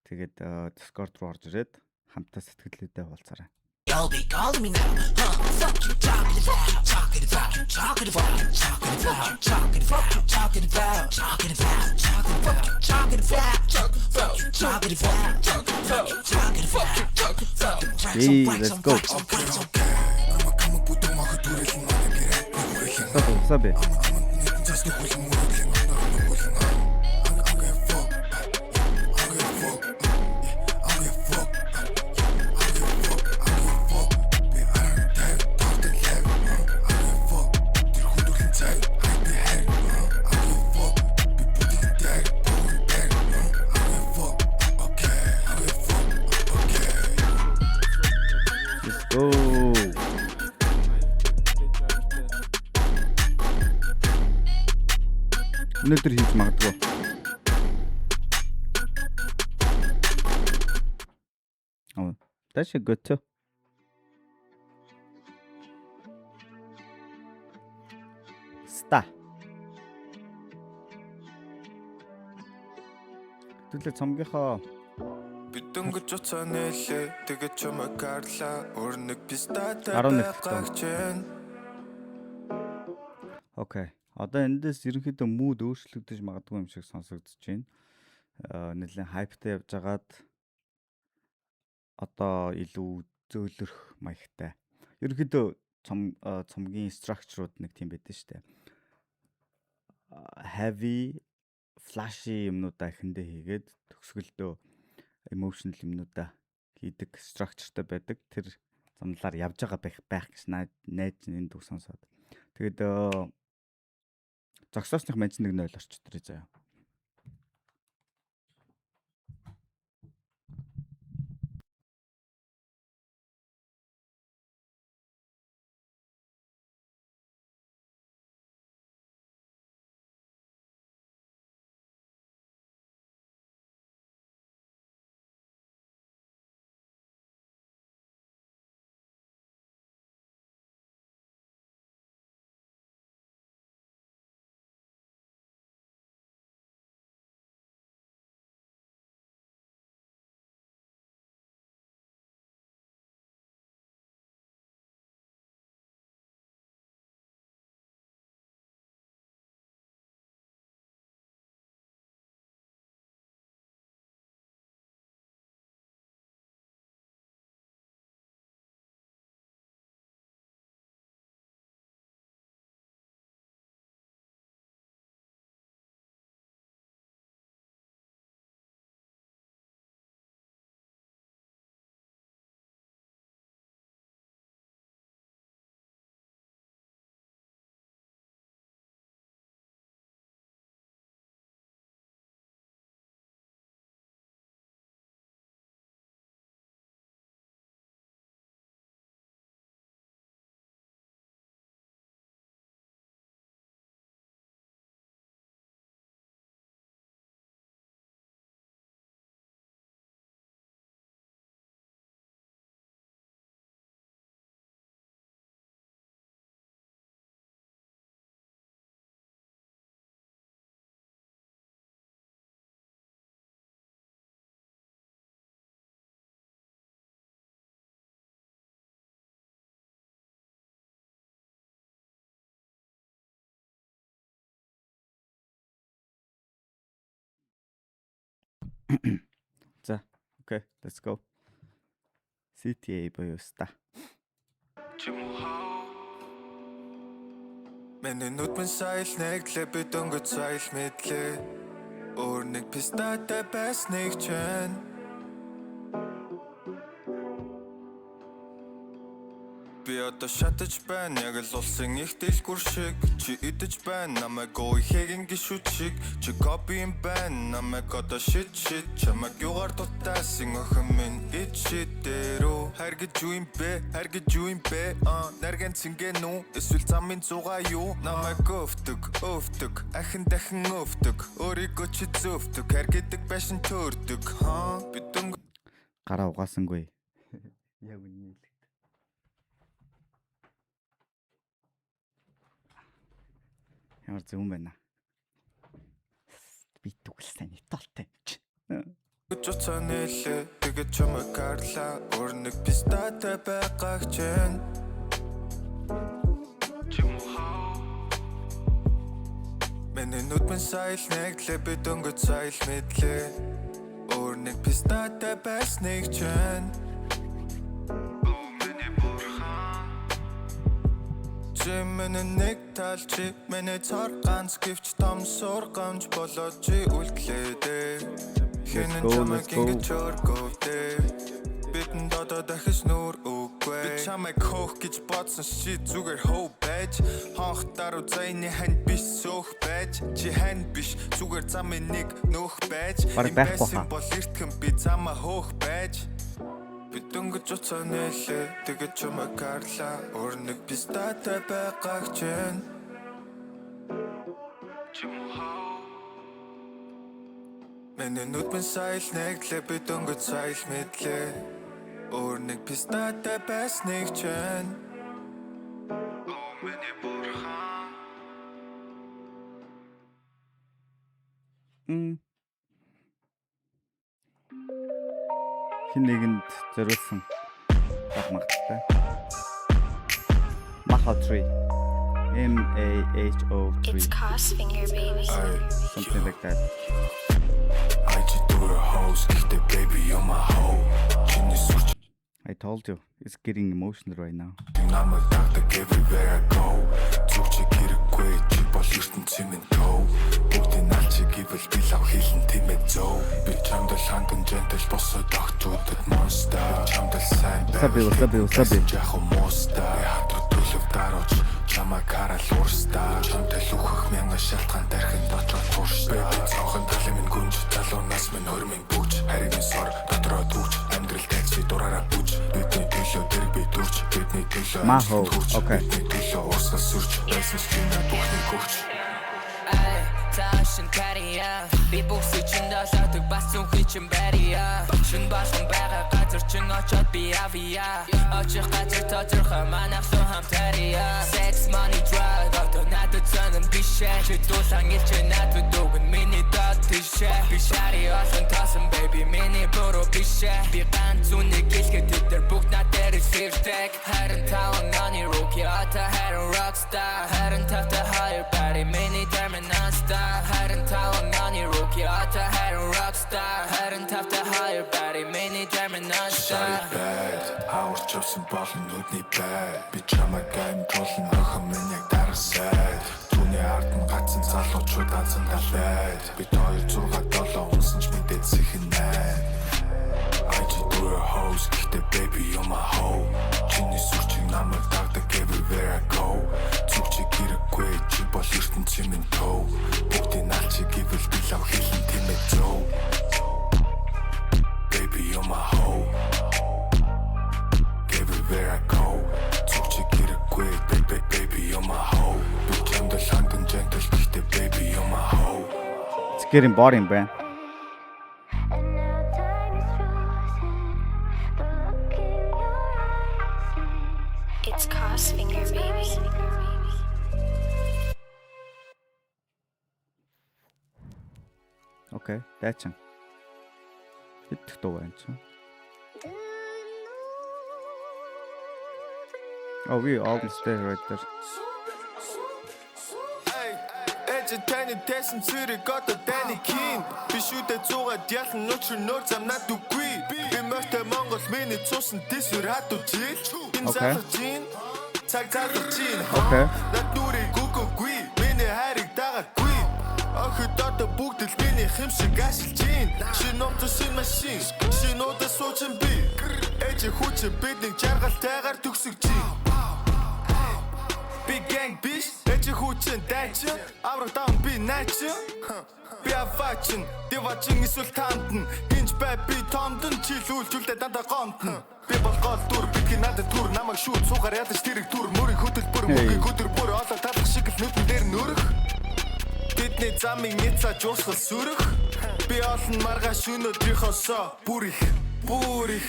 тэгээд Discord руу орж ирээд хамтдаа сэтгэлдээ хуваалцаарай. Y'all be calling me now. Fuck you talking about. Talking Hey, let's go. Sabi. Өнөөдөр хийж магадгүй. Oh, that's a good too. Ста. Түлээ цомгийнхоо Бидөнгөж уцаа нээлээ тэгээд чамайг гарлаа өөр нэг пистатай 11 байгаач чинь. окей. Одоо эндээс ерөнхийдөө мууд өөрчлөгдөж магадгүй юм шиг сонсогдож байна. Нэлээд хайптай явж агаад одоо илүү зөөлрөх маягтай. Ерөнхийдөө цомгийн structure-ууд нэг тийм байдаг шүү дээ. Heavy, flashy юмнуудаа ихэндээ хийгээд төгсгөлдөө emotional юмнуудаа хийдэг structureтай байдаг. Тэр замлаар явж байгаа байх гэж найж энэ дүү сонсоод. Тэгээд зогсоосных мань нэг 0 орчдөг заяа. За, окей, let's go. CTA буюу ста. Миний нүдэн сайл нэглэ бидөнгөж сайл мэдлээ. Өөр нэг пистатай байсныг чинь. Би одоо шатаж байна яг л улсын их дэлгүр шиг. Чи идэж байна намайг уухийн гişүт шиг. Чи копи юм байна намайг одоо shit чамайг югаар тутаасан охин минь ичдэрүү. Харгиж юу юм бэ нарган цингээ нү эсвэл замын зугаа юу намайг өвдөг ахин дахин өвдөг өөрийгөө чи зөвдөг харгидаг байшин төрдөг бидэн Гараа угаасангүй. Яг үнэ. Ямар зөв юм байна. Би түгэлсэн италтай ч. Жуцаа нээлээ тэгээд чамайг гарлаа өөр нэг пистатай байгаач чинь. Миний нүдэн сайл нэглэ бидөнгөж сайл мэдлээ. Өөр нэг пистатай байсныг чинь. Миний нэг талчи миний цар ганц гэвч том сургамж болоод чи үлдлээ. Хинэн чамайг ингэж өргөвдөө. Бидэн додоо дахиж нүр үгүй. Би чамайг хөөх гэж бодсон чи зүгээр хөө байж. Хонхтар үзайны хань биш сөөх байж. Чи хань биш зүгээр замын нэг нөх байж. Байсан бол эртхэн би замаа хөөх байж. Бидөнгөж уцаа нээлээ тэгээд чамайг гарлаа өөр нэг пистатай байгаач чинь. Миний нүдэн сайл нэглэ би дөнгөж сайл мэдлээ. Өөр нэг пистатай байсныг чэн. Оо миний бурхан. Хин нэгэнд зориулсан баг магадaltaй. Maho3. MAHO3. It's Crossfinger, baby. Something like that. I just do a house, гэхдээ baby you're my hoe. Чиний сүрч I told you, it's getting emotional right now. намайг дагдаг everywhere I go. Зүгч хэрэггүй чи бол ертөнцийн минь тоо. Бүгдийн алчиг ивэл би лав хийлэн тиймээ зөө. Би чамд л ханган gentle босоод огтуудад monster. Чамд л сайн Wasabi. Жахо моста. Хатар төлөв дараач чамайг харал уурстаа. Чамтай л үхэх мянган шалтгаан дарахын дотроо туурштай. Би цонхон талын минь гүнж талуунаас минь хөрмийн бүч. Харийн сор дотроо түүч амьдрал такси дураараа бүч. Бидний төлөө дэр би дүрч. Бидний төлөө Maho, okay. Бидний төлөө уусаа сүрч. Байсан чиний бүхний гүрч. Таашин кария би бүхсий чин далаадаг бас зүнхий чин бария шин башин байгаа газар чин очоод би авия очих газар тодорхой манайх суу хамтария sex money drug одоо надад цанан бишээ чи дуулан илчээ надад өгөн миний дот тишээ би шари олон тасан baby миний буруу бишээ би ганц үнийг хэлэхэд тэд бүгд надад сэрдэг харин таван оны rookie ата харин rockstar харин тавтай higher body миний terminal star Харин таван оны rookie ата харин rockstar харин тавтай higher body миний terminal star bad хавар чавсан болон нүдний бай би чамайг гаймжуулан охин минь яг дарасай түүний ард нь гацсан залуучууд азан галайд би 267 унсан ч мэдээд сэхэн най I just do a house гэхдээ baby you're my hoe чиний сүрчиг намайг дагдаг everywhere I go зүгчиг хэрэггүй чи бол ертөнцийн минь тоо бүгдийн алчиг ивэл би лав хийлэн тиймээ зөө baby you're my hoe everywhere I go зүгчиг хэрэггүй baby you're my hoe би чамд л ханган gentle гэхдээ baby you're my hoe It's getting boring, man. And now time is frozen. The look in your eyes says it's Crossfinger, baby. Okay, дайчин. Хитх дуу байна чи. Oh, we almost there right there. Таны тэсэн цэрэг одоо таны кин би шүдэ 100-аад ялан нөчр нөр зам над үгүй би мөртөө Монгол миний цусан дэсвэр хатуу жил энэ залах чин цаг залах чин Okay. над нүрийг үгүй миний хайрыг дагаагүй охид одоо бүгд л миний хэмшиг ашиглаж чин шинэ номтосын машин шинэ удаа суучин би ээж хүч бидний жаргалтайгаар төгсөж чин Big gang bitch, эч хүчин дайчин, авраг даун би найчин. Би аваачин, дивачин эсвэл таамдан, хинж бай би томдон чилүүлжүүлдэ дандаа гомдно. Би бол гол дүр, бидний надад түр намайг шүүд суугаар ядаж тэрэг түр мөрийн хөтөлбөр мөгийн хөтөр бүр олон талах шиг л нүдэн дээр нүрэх. Бидний замын няцааж уусгал сүрэх. Би олон маргааш өнөөдрийнхоосоо бүр их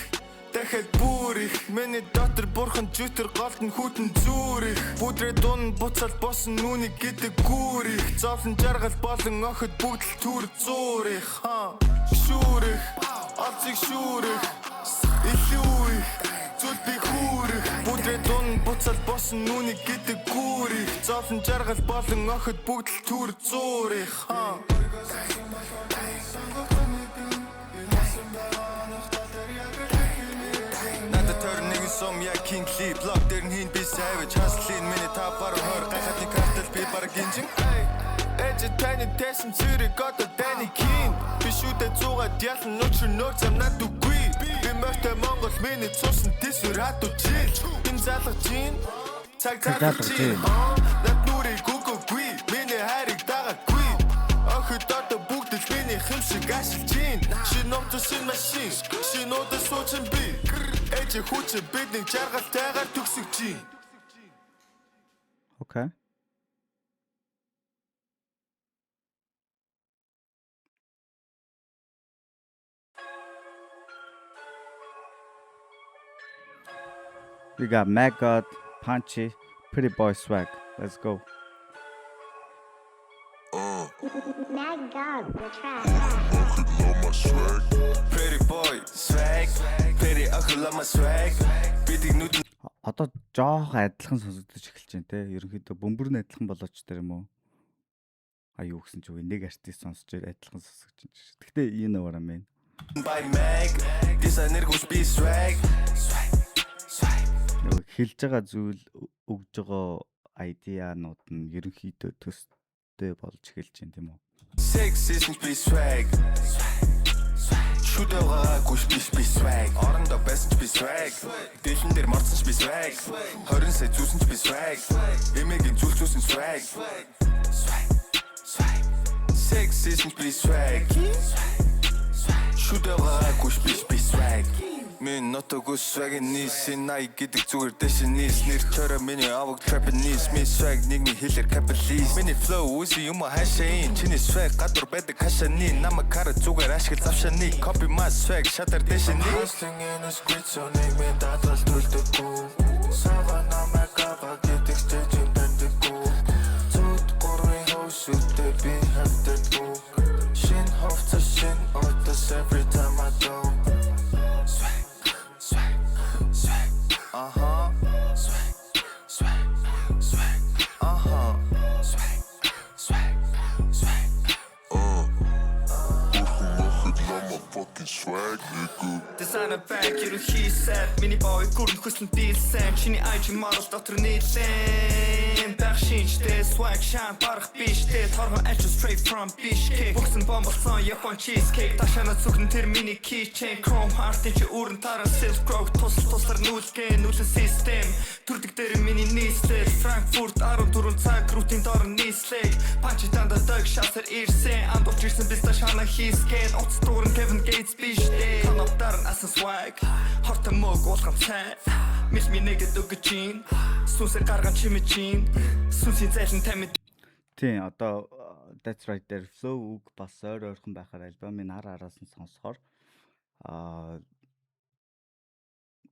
дахиад бүр их миний дотор бурхан жутер голд нь хүтэн зүрих бүдрээ дун буцаад босон нүуний гэдэг гүрих зовлон жаргал болон охид бүгд л түр зуурих шүүрих олзыг шүүрих илүү их зүл би хүүрих бүдрээ дун буцаад босон нүуний гэдэг гүрих зовлон жаргал болон охид бүгд л түр зуурих Som jag king clip lock där hin be savage hustling minute top var hör gahati kartel bi bara ginjin Эжи таны тэсэн цэрэг одоо таны king би шүдэ 100-аад ялан нөчр нөр зам над үгүй би мөртөө Монгол миний цусан дэсвэр хатуу жил энэ залах чин цаг залах чин над нүрийг үгүй миний хайрыг дагаагүй охид одоо бүгд л миний хэмшиг ашиглаж чин шинэ номтосын машин шинэ удаа суучин би ээж хүч бидний жаргалтайгаар төгсөж чин Okay. We got Maggot, Punchy, Pretty Boy Swag. Let's go. My God, the track. Pretty boy swag Pretty uncle love my swag Бидний нүд Одоо жоох адилхан сонсогдож эхэлж байна те. Ерөнхийдөө бөмбөр нь адилхан болооч тэр юм уу? А юу гэсэн ч үгүй нэг артист сонсож адилхан сонсогдож байна шүү. Гэхдээ you know what I mean. by mag Designer гүш би swag Нөгөө хэлж байгаа зүйл өгж байгаа айдианууд нь ерөнхийдөө төстэй болж эхэлж байна тийм үү? Sexism би swag Шүдэвгаа гүш би swag Орондоо байсан ч би swag Дэлэн дээр морцсон ч би swag 20 сая зүүсэн ч би swag Эмэгийн зүлцүүлсэн swag Sexism би swag Шүдэвгаа гүш би swag Min нотогос swag nis най гэдэг зүгээр дэш nis нэр чороо миний аваг trap nis ми swag нэгний хэлэр capitalist миний flow үгүй юм хашаин чиний swag гадар байдаг хашааны намайг хар зүгээр ашигла завшааны copy my swag шатар дэш nis hustling in a street so нэг мен дадлал төлдөггүй сава намайг аваг гэдэг stage бэдэггүй зүд гурван хоостой би хавдаггүй шин хофта шин отос every time I do Designer bag you he said mini boy гүрэн хөслөн дийлсэн чиний IG model дотор нийлэн Бахшинчтэй swag shine барах биштэй торгон ачаа straight from Bishkek Бухсан бомболсон Япон cheesecake ташаана зүгэн тэр mini keychain chrome heart чи өрн тараа silk road туслар нүүлгэн нүүлэн system түрдэг дээр миний нийслэл Frankfurt 14 цаг рутин дор нийслэг панчи дандаа дог шатар ирсэн андууч ирсэн биз ташаана хийсгэн утас дуран Kevin Gates биштэй Танаптар асан swag Хортой мөг уулгам цай Мис ми нэгэд өгөчин Сүнсэ гарган чимэчин Сүнсийн зайлан тамид Тийм одоо that's right there flow үг бас ойрхон байхаар альбомын араас нь сонсохоор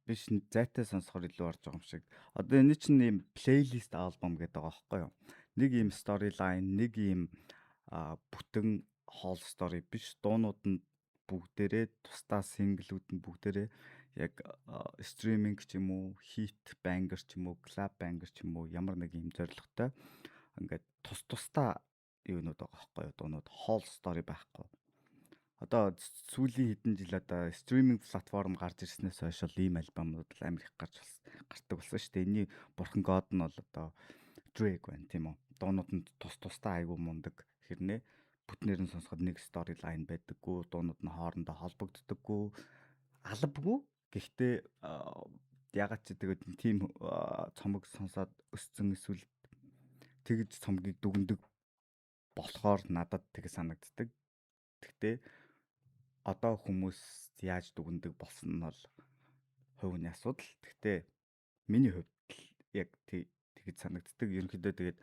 биш зайтай сонсохоор илүү орж байгаа юм шиг. Одоо энэ чинь ийм плейлист альбом гэдэг байгаа байхгүй юу? Нэг ийм storyline, нэг ийм бүтэн whole story биш. Дуунууд нь бүгдээрээ тусдаа синглүүд нь бүгдээрээ яг стриминг ч юм уу, хит бангер ч юм уу, клаб бангер ч юм уу ямар нэг юм зорилготой ингээд тусдаа юунууд байгаа байхгүй юу? Дуунууд whole story байхгүй. Одоо сүүлийн хэдэн жил одоо стриминг платформ гарч ирснээс хойш л ийм альбомууд амар их гардаг болсон шүү дээ. Энийний бурхан God нь бол одоо Drake байна тийм үү. Дуунууд нь тусдаа айгүй мундаг хэрнээ бүтнээр нь сонсоход нэг storyline байдаггүй, дуунууд нь хоорондоо холбогддоггүй, албагүй. Гэхдээ ягаад ч тэгээд тийм цомог сонсоод өссөн эсвэл тэгж цомгийг дүгндэг болохоор надад тэг санагддаг. Гэхдээ одоо хүмүүс яаж дүгндэг болсон нь бол хувийн асуудал. Гэхдээ миний хувьд яг тэгж санагддаг. Ерөнхийдөө тэгээд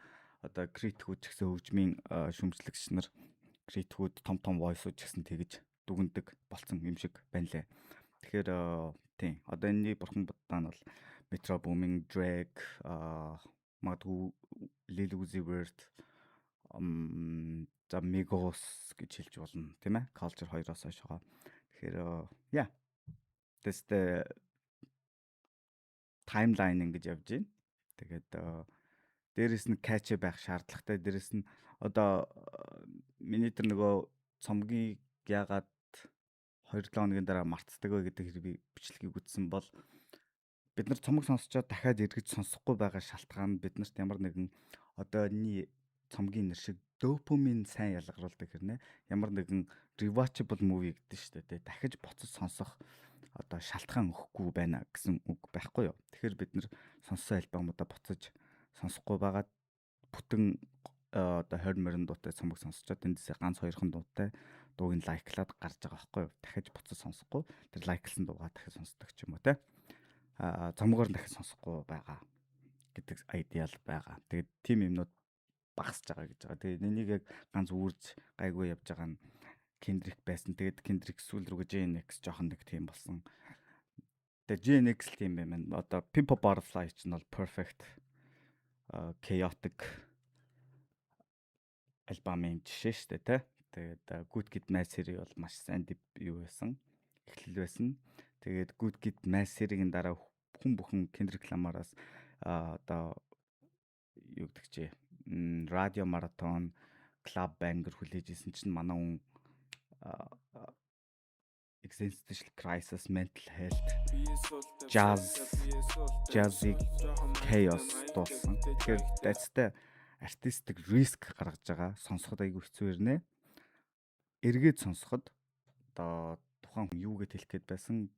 одоо критикүүд ч гэсэн хөгжмийн шүмжлэгч нар критикүүд том voice-ууд ч гэсэн тэгж дүгндэг болсон юм шиг байна лээ. Тэгэхээр тийм одоо энэний бурхан будаа нь бол Metro Boomin, Drake, магадгүй Lil Uzi Vert, за Migos гэж хэлж болно тийм ээ. Culture 2-оос хойш байгаа. Тэгэхээр yeah. That's the timeline ингэж явж байна. Тэгээд дээрэс нь catchy байх шаардлагатай. Дээрэс нь одоо миний тэр нөгөө цомгийг яагаад 2-7 хоногийн дараа мартдаг вэ гэдэг хэрэг бичлэгийг үзсэн бол бид нар цомог сонсчоод дахиад эргэж сонсохгүй байгаа шалтгаан нь биднэрт ямар нэгэн одоо энэ цомгийн нэр шиг допамин сайн ялгаруулдаг хэрнээ ямар нэгэн rewatchable movie гэдэг шүү дээ. Дахиж буцаж сонсох одоо шалтгаан өгөхгүй байна гэсэн үг байхгүй юу. Тэгэхээр бид нар сонссон альбомудаа буцаж сонсохгүй байгаад бүтэн одоо 20 дуутай цомог сонсчоод эндээсээ ганц 2хан дуутай дууг нь лайклаад гарч байгаа байхгүй юу. Дахиж буцаж сонсохгүй тэр лайклсан дуугаа дахиж сонсдог ч юм уу те. Цомгоор дахиж сонсохгүй байгаа гэдэг айдиал байгаа. Тэгээд тим юмнууд багасж байгаа гэж байгаа. Тэгээд энийг яг ганц үрж гайгүй явж байгаа нь Kendrick байсан. Тэгээд Kendrick сүүл рүү GNX жоохон нэг тийм болсон. Тэгээ GNX тийм юм байна. Одоо Pimp a Butterfly ч нь бол perfect chaotic альбомын жишээ шүү дээ, тэ. Тэгээд Good Kid Mad City бол маш сайн юу байсан. Эхлэл байсан. Тэгээд Good Kid Mad City-ийн дараа хүн бүхэн Kendrick Lamar-аас одоо юу гэдэг чи радио маратон, club banger хүлээж исэн чинь манай хүн existential crisis, mental health, jazzy chaos дуусан. Тэгэхээр дэцтэй artistic risk гаргаж байгаа. Сонсоход айгүй хэцүү ирнэ. Эргээд сонсоход одоо тухайн хүн юу гэж хэлэх гээд байсан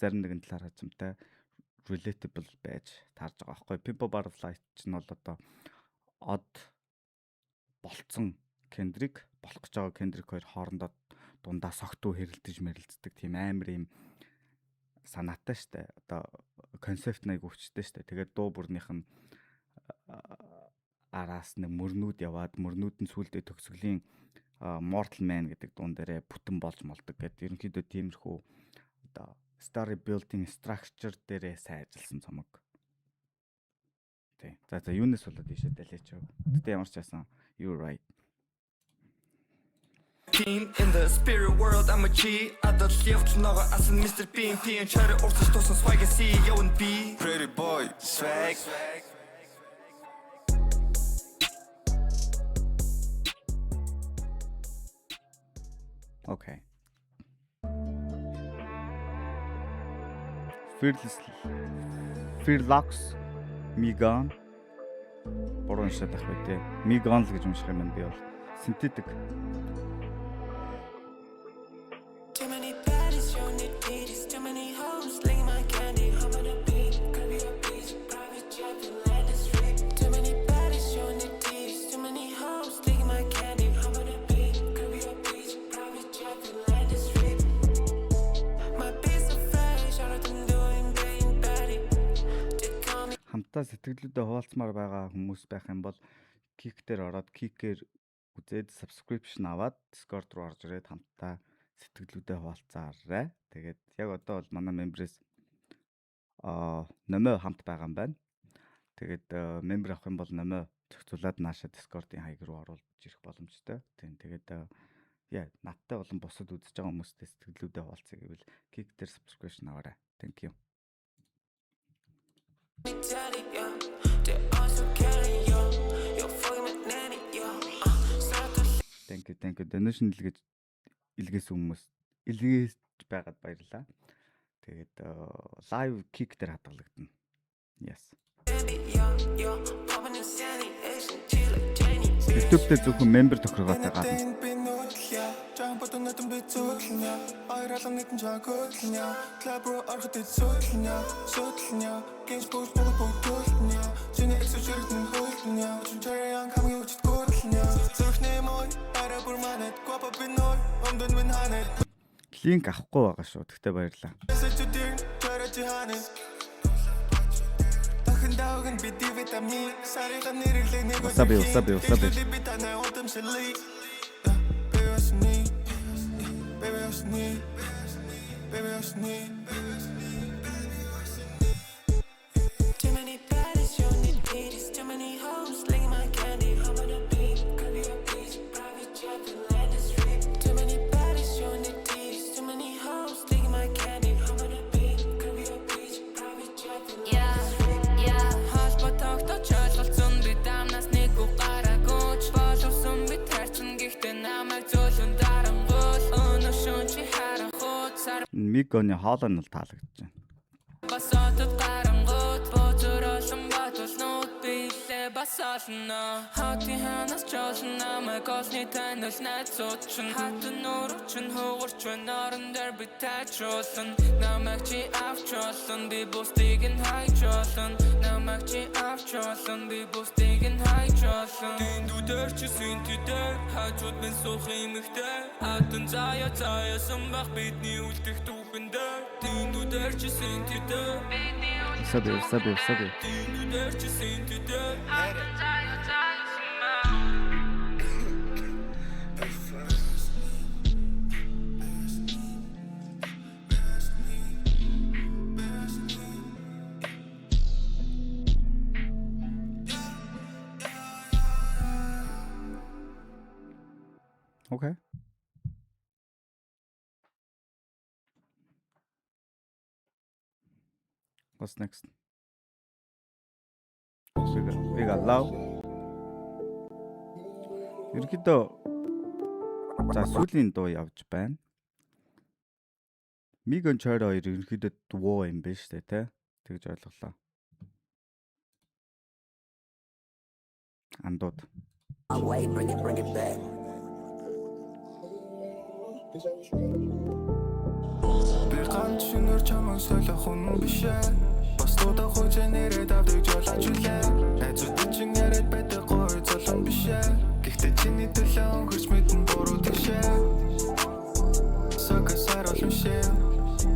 зарим нэгэн талаар хажимтай relatable байж таарж байгаа байхгүй. Pimp a Butterfly ч нь бол одоо од болцсон Kendrick болох гэж байгаа Kendrick хоёр хоорондоо дундаа согтуу хэрэлдэж мэрэлцдэг тийм амар юм санаатай штэ. Одоо концепт нэг өвчтэй штэ. Тэгээд дуу бүрнийх нь араас нэг мөрнүүд яваад мөрнүүд нь сүулдэ төгсгөлийн Mortal Man гэдэг дуун дээрээ бүтэн болж молдог гэдэг. Ерөнхийдөө тиймэрхүү одоо story building structure дээрээ сайн ажилласан цомог. Тий. За юунаас болоод ийшээ далээч. Гэтэ ямар ч байсан you're right. In the spirit world, I'm a G. I don't live to know as Mr. P and try to order to some swag and see yo and B. Pretty boy, Swag. Okay. Fearless Megan. Буруу уншаад байх үү те. Megan л гэж унших юм байна би бол. Synthetic. Too many baddies, you need titties. Too many hoes, licking my candy. I'm on a beat, could be a beach, private jet, land is free. Too many baddies, you need titties. Too many hoes, licking my candy. I'm on a beat, could be a beach, private jet, land is free. My piece of flesh, all of them doing being baddie. They call me. Хамтаа сэтгэлдээ хуваалцмаар байгаа хүмүүс байх юм бол Kick дээр ороод Kick-ээр үзээд subscription аваад Discord руу орж ирээд хамтаа сэтгэлдээ хуваалцаарай. Тэгээд яг одоо бол манай member-ээс номоо хамт байгаа юм байна. Тэгээд member авах юм бол номоо зохицуулаад нааша Discord-ийн хаяг руу оруулж ирэх боломжтой. Тийм тэгээд надтай болон бусад үзэж байгаа хүмүүстэй сэтгэлдээ хуваалцъя гэвэл Kick дээр subscription аваарай. Thank you. Thank you. Donation илгээс хүмүүс илгээж байгаад баярлалаа. Тэгээд live Kick дээр хадгалагдана. Yes. YouTube дээр зөвхөн member тохиргоотой гарна. Линк авахгүй байгаа шүү. Тэгтээ баярлалаа. Too many baddies, you need titties. Too many hoes, licking my candy. I'm on a beat, could be a beach, private jet, land is free. Too many baddies, you need titties. Too many hoes, licking my candy. I'm on a beat, could be a beach, private jet, land is free. Холботогтой чойлголцсон би дамнаас нэг угаараагүй ч боловсон би тарчин гэхдээ намайг зөөлөн дарангуул өнөө шүн чи харахууд сар Мигоны хоолой нь таалагдж байна. басаатад гарангууд бозоролон батулнууд билээ басаална хати ханаас чолн намайг олны танил найзууд чин хатан нуруу чин хугарч байна орон дээр би тайчруулан намайг чи авчруулан би бусдыг нь хайчруулан намайг чи авчруулан би бусдыг нь хайчруулан дэндүүдэр чи синтидэр хажууд минь суух юмхтэй хатан заяа самбах бидний үлдэх түүхэндээ дэндүүдэр чи синтидэр Sabi. дэндүүдэр чи синтидэр хатан заяа самбах Okay. What's next? We got love. Ерөнхийдөө за сүүлийн дуу явж байна. Мигон Чойр хоёр ерөнхийдөө дуо юм байна шүү дээ, тэ? Тэгж ойлголоо. Андууд. Би ганц шинээр чамайг солих хүн бишээ. Бас туудаа хожоо нэрээ давдаг жолооч үлээ. Найзууд чинь яриад байдаг гоё золон бишээ. Гэхдээ чиний төлөө хөрч мэдэн буруу тийшээ. Сакасар олоншээ.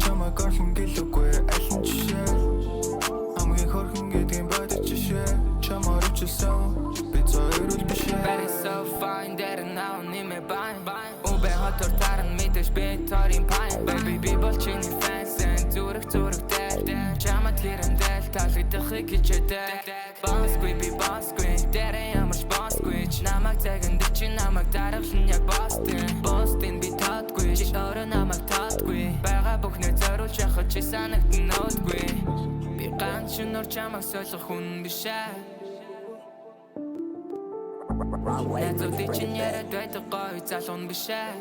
Чамайг орлон гэлүүгүй аль нь жишээ. Амгийн хорхон гэдгийн бодож жишээ. Чамаар ичсэн би зөөрөл бишээ. But it's so fine that now ниме байн. Убе хотор таран мэдэж би торин пайн. Baby би болчихны фэнсэн зүрх дээр. Чамд хэрэндэл талгдахыг хичээдэг. Басгүй би басгүй дээрээ ямарч басгүй. Намайг цаганд чи намайг дараглан яг Бостин би таадгүй. Чи өөрөө намайг таадгүй. Бага бүхнээ зориулж яхад чи санагдсан нотгүй. Би ганц шинээр чамайг солих хүн бишээ. Найзууд чинь яриад байдаг гоё залуун бишээ.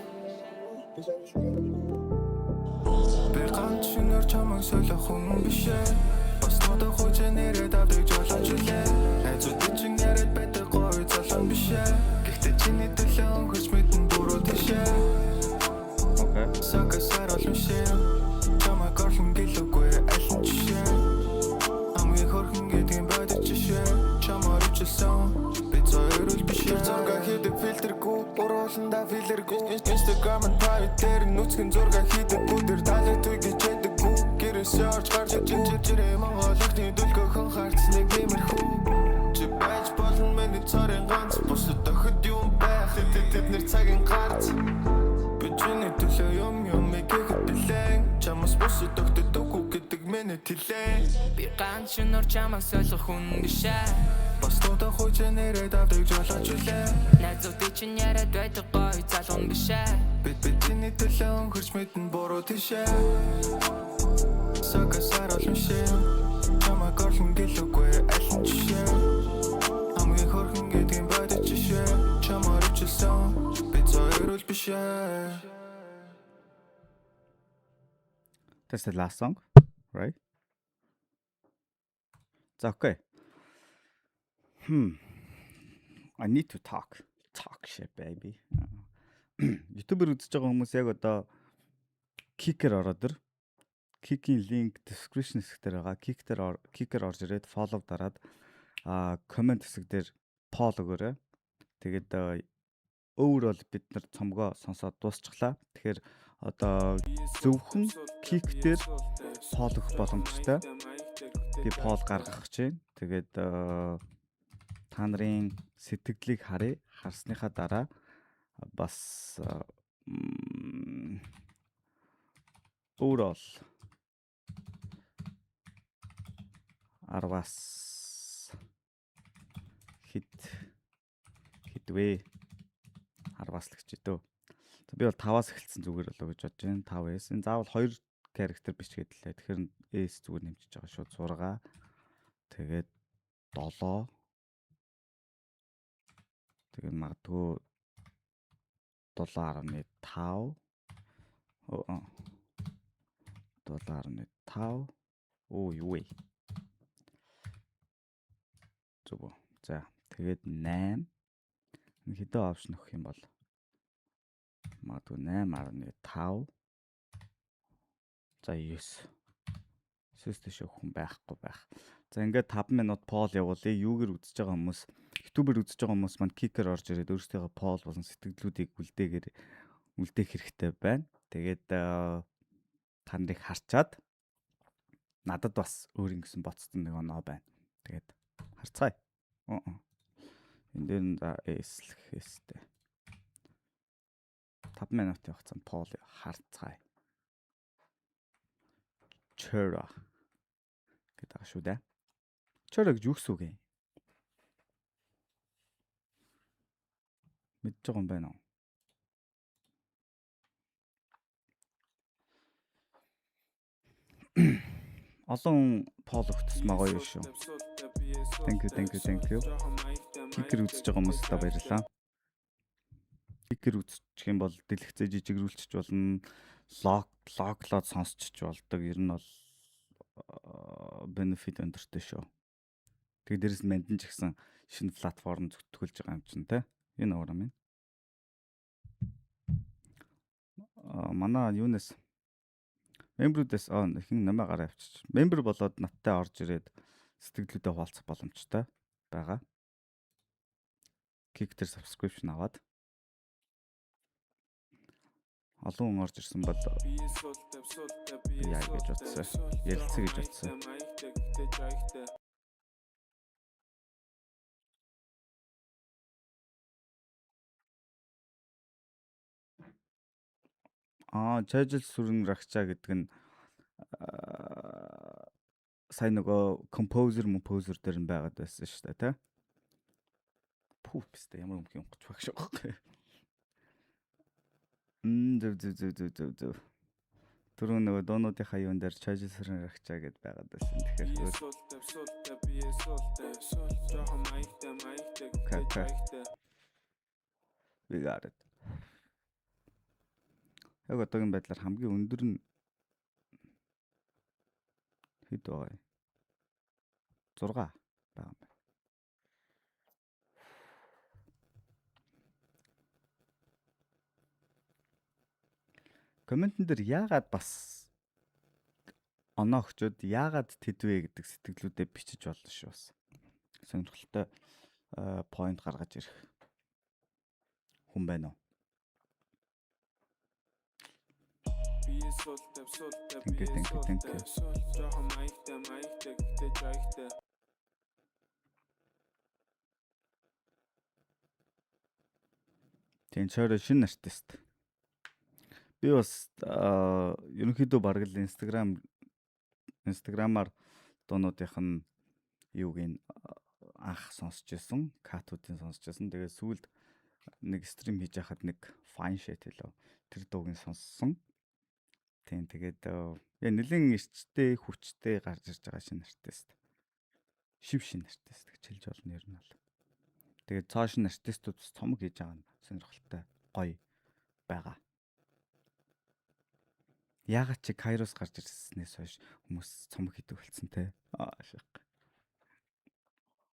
Би ганц шинээр чамайг солих хүн бишээ. Бас туудаа хожоо нэрээ давдаг жолооч үлээ. Найзууд чинь яриад байдаг гоё залуун бишээ. Гэхдээ чиний төлөө хөрч мэдэн буруу тийшээ. Okay. Сакасар олоншээ. Чамайг орлон гэлүүгүй аль нь жишээ. Амгийн хорхон гэдгийн бодож жишээ. Чамаар ичсэн би зөөрөл бишээ. Зураг хийдэг фильтргүй бурууланда филэргүй. Instagram and private дээр нүцгэн зураг хийдэггүй. Тэр талыг түг хичээдэггүй. Гэрээсээ орж гарч жирээ Монгол ихний дүлгөө хэн харцныг нэмэрхүү. Чи байж болон миний цорын ганц бусад охид юм байх. Тэд цагийн гарц. Би чиний төлөө юм игэхэд дэлэн. Чамаас бусад охид үгүй гэдэг миний тэлэн. Би ганц шинээр чамайг солих хүн бишээ. Бас туудаа хожоо нэрээ давдаг жолооч үлээ. Найзууд чинь яриад байдаг гоё залуун бишээ. Би чиний төлөө хөрч мэдэн буруу тийшээ. Сакасар олоншээ. Чамайг орлон гэлүүгүй аль нь жишээ. Амгийн хорхон гэдгийн бодож жишээ. Чамаар ичсэн би зөөрөл бишээ. That's the last song, right? За окей. I need to talk. Talk shit, baby. YouTube-ээр үзэж байгаа хүмүүс яг одоо Kick-ээр ороод ир. Kick-ийн link description хэсэг дээр байгаа. Kick-ээр орж ирээд follow дараад comment хэсэг дээр poll өгөөрэй. Тэгээд overall бид нар цомгоо сонсоод дуусчихлаа. Тэгэхээр одоо зөвхөн Kick дээр poll өгөх боломжтой. Би poll гаргах гэж байна. Тэгээд та нарын сэтгэлийг харъя. Харсныхаа дараа бас overall 10-аас хитвэ 10-аас л гэж дээ. Би бол 5-аас эхэлсэн зүгээр болоо гэж бодож байна. 5S. Энэ заавал 2 character бичгээд лээ. Тэгэхээр S зүгээр нэмчихэж байгаа шүү. 6. Тэгээд 7. Тэгээд магадгүй 7.5. 7.5. Оо юу вэ? Зөв. За тэгээд 8. Хэдэн опшн өгөх юм бол магадгүй 8.5. За 9. Систэш өгөх хүн байхгүй байх. За ингээд 5 минут poll явуулъя. Юугээр үзэж байгаа хүмүүс, YouTube-ээр үзэж байгаа хүмүүс маань Kick-ээр орж ирээд өөрсдийнхөө poll болон сэтгэлдлүүдийг үлдээх хэрэгтэй байна. Тэгээд та нарыг харчаад надад бас өөр ингэсэн боцсон нэг оноо байна. Тэгээд харцгаая. Энд дээр эслэх хэвээр 5 минутын хугацаанд poll харцгаая. Chora гэдэг шүү дээ. Chora гэж юу гэсэн үг юм? Мэдж байгаа юм байна уу? Олон фоллоу өгсөн гоё юу шүү. Thank you. Кикер үзэж байгаа хүмүүстээ баярлалаа. Кикер үзчих юм бол дэлгэцээ жижигрүүлчих болно. Логлоод сонсчих болдог. Ер нь бол benefit өндөртэй шүү. Тэгээд дээрэс нь мандин ч гэсэн шинэ платформ зүтгүүлж байгаа юм чинь те. Энэ өөр юм. Манай юунаас мембрүүдээс хин намаа гараа авчиж. Мембер болоод надтай орж ирээд сэтгэлдээ хуваалцах боломжтой байгаа. Kick дээр subscription аваад олон хүн орж ирсэн бол яа гэж бодсон. Ярилцъя гэж бодсон. Чажил сүрэн рагчаа гэдэг нь сайн нөгөө composer дээр нь байгаад байсан шүү дээ, тэ? Пүү бистэ ямар өмх юм гоч багш байгаа. Зөв. Түрүү нөгөө доонуудынхаа юун дээр чажил сүрэн рагчаа гэдээ байгаад байсан. Тэгэхээр we got it. Яг одоогийн байдлаар хамгийн өндөр нь хэд вэ? 6 байгаа юм байна. Комментэн дээр яагаад бас оноо өгчөөд яагаад тэдвэ гэдэг сэтгэлүүдээ бичиж болно шүү бас. Сонирхолтой point гаргаж ирэх хүн байна уу? Thank you. Тэнцээр шинэ артист. Би бас ерөнхийдөө бараг л инстаграмаар доонуудынх нь юуг нь анх сонсч байсан, катуудын сонсч байсан. Тэгээд сүүлд нэг стрим хийж байхад нэг fine shit хэлээ. Тэр дууг нь сонссон. Тийм тэгээд нэлээд эрчтэй хүчтэй гарч ирж байгаа шинэ артист. Шинэ артист гэж хэлж болно ер нь бол. Тэгээд цоо шинэ артистууд бас цомог хийж байгаа нь сонирхолтой гоё байгаа. Яагаад чи Кайрос гарч ирснээс хойш хүмүүс цомог хийдэг болсон те? Шах.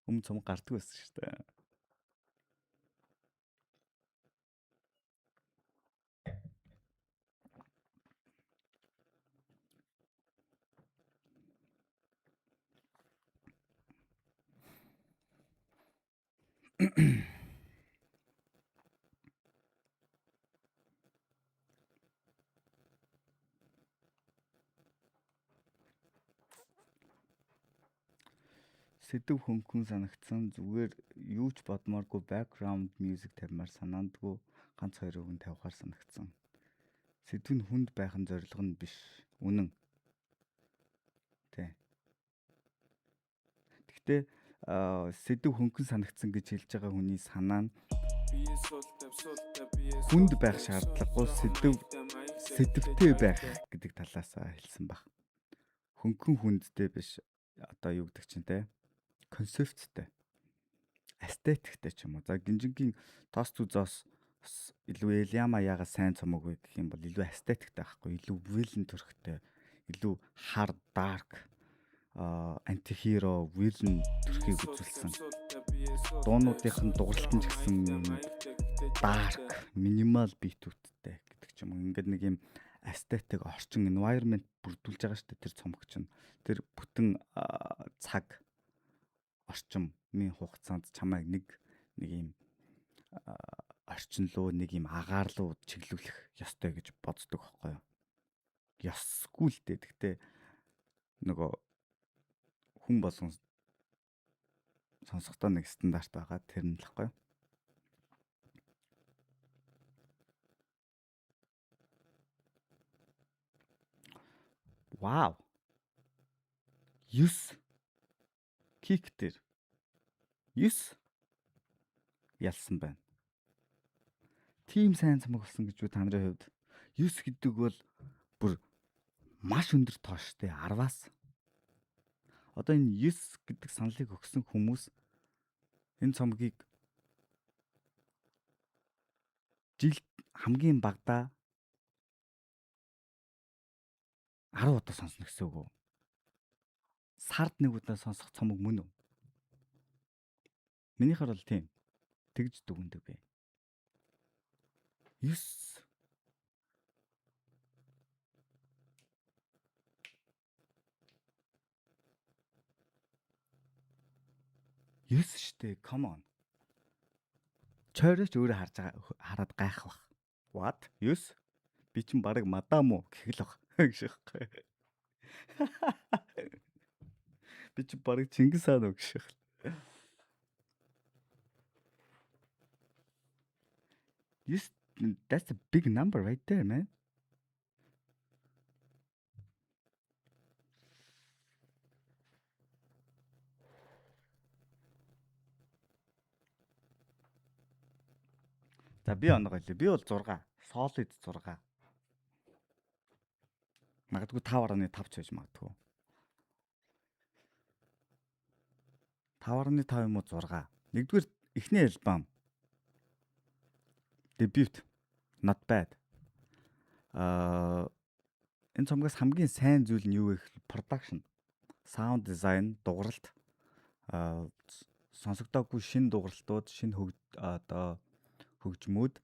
Цомог гардаг байсан шүү дээ. Сэдв хөнгөн санагдсан зүгээр юу ч бодмооргүй background music тавьмаар санаандгүй ганц хоёр үг нь тавихаар санагдсан. Сэдв нь хүнд байх нь зорилго нь биш. Үнэн. Тэ. Гэхдээ сэдв хөнгөн санагдсан гэж хэлж байгаа хүний санаа нь хүнд байх шаардлагагүй сэдвтэй байх гэдэг талаас хэлсэн баг. Хөнгөн хүндтэй биш. Одоо юу гэдэг чинь те? Концепттэй, эстетиктэй ч юм уу. За гинжингийн тост үзээс илүү Элиама яага сайн цомог вэ гэх юм бол илүү эстетиктэй байхгүй, илүү villain төрхтэй, илүү hard dark антихиро villain төрхийг үзүүлсэн. Дуунуудынх нь дууралт нь ч гэсэн dark, minimal beat-үүдтэй гэдэг ч юм уу. Ингээд нэг юм эстетик орчин environment бүрдүүлж байгаа шүү дээ тэр цомог чинь. Тэр бүтэн цаг орчмын хугацаанд чамайг нэг юм орчин руу нэг юм агаар руу чиглүүлэх ёстой гэж боддог байхгүй юу? Ёсгүй л дээ. Гэхдээ нөгөө хүн болгон сонсохдоо нэг стандарт байгаа тэр нь л байхгүй юу? Вау. 9 кик дээр 9 ялсан байна. Тим сайн цамаг болсон гэж үү та нарын хувьд? 9 гэдэг бол бүр маш өндөр тооштой 10-аас. Одоо энэ 9 гэдэг саналыг өгсөн хүмүүс энэ цомгийг жилд хамгийн багадаа 10 удаа сонсно гэсэн үг үү? Сард нэг удаа сонсох цомог мөн үү? Минийхэр бол тийм. Тэгж дүгндэг бэ. 9 штэ, come on. Чойроч өөрөө хараад гайх бах. What? 9? Би чинь баг мадам уу гэх л бах гэж байхгүй. Би чинь баг Чингис хаан уу гэж. Yes, that's a big number right there, man. За би оноо гэлээ. Би бол 6. Solid 6. Магадгүй 5.5 ч байж магадгүй. 5.5 юм уу 6. Нэгдүгээр эхний альбом. Debut. Not bad. Энэ цомгоос хамгийн сайн зүйл нь юу вэ гэвэл production, sound design, дууралт, сонсогдоогүй шинэ дууралтууд, шинэ хөгжмүүд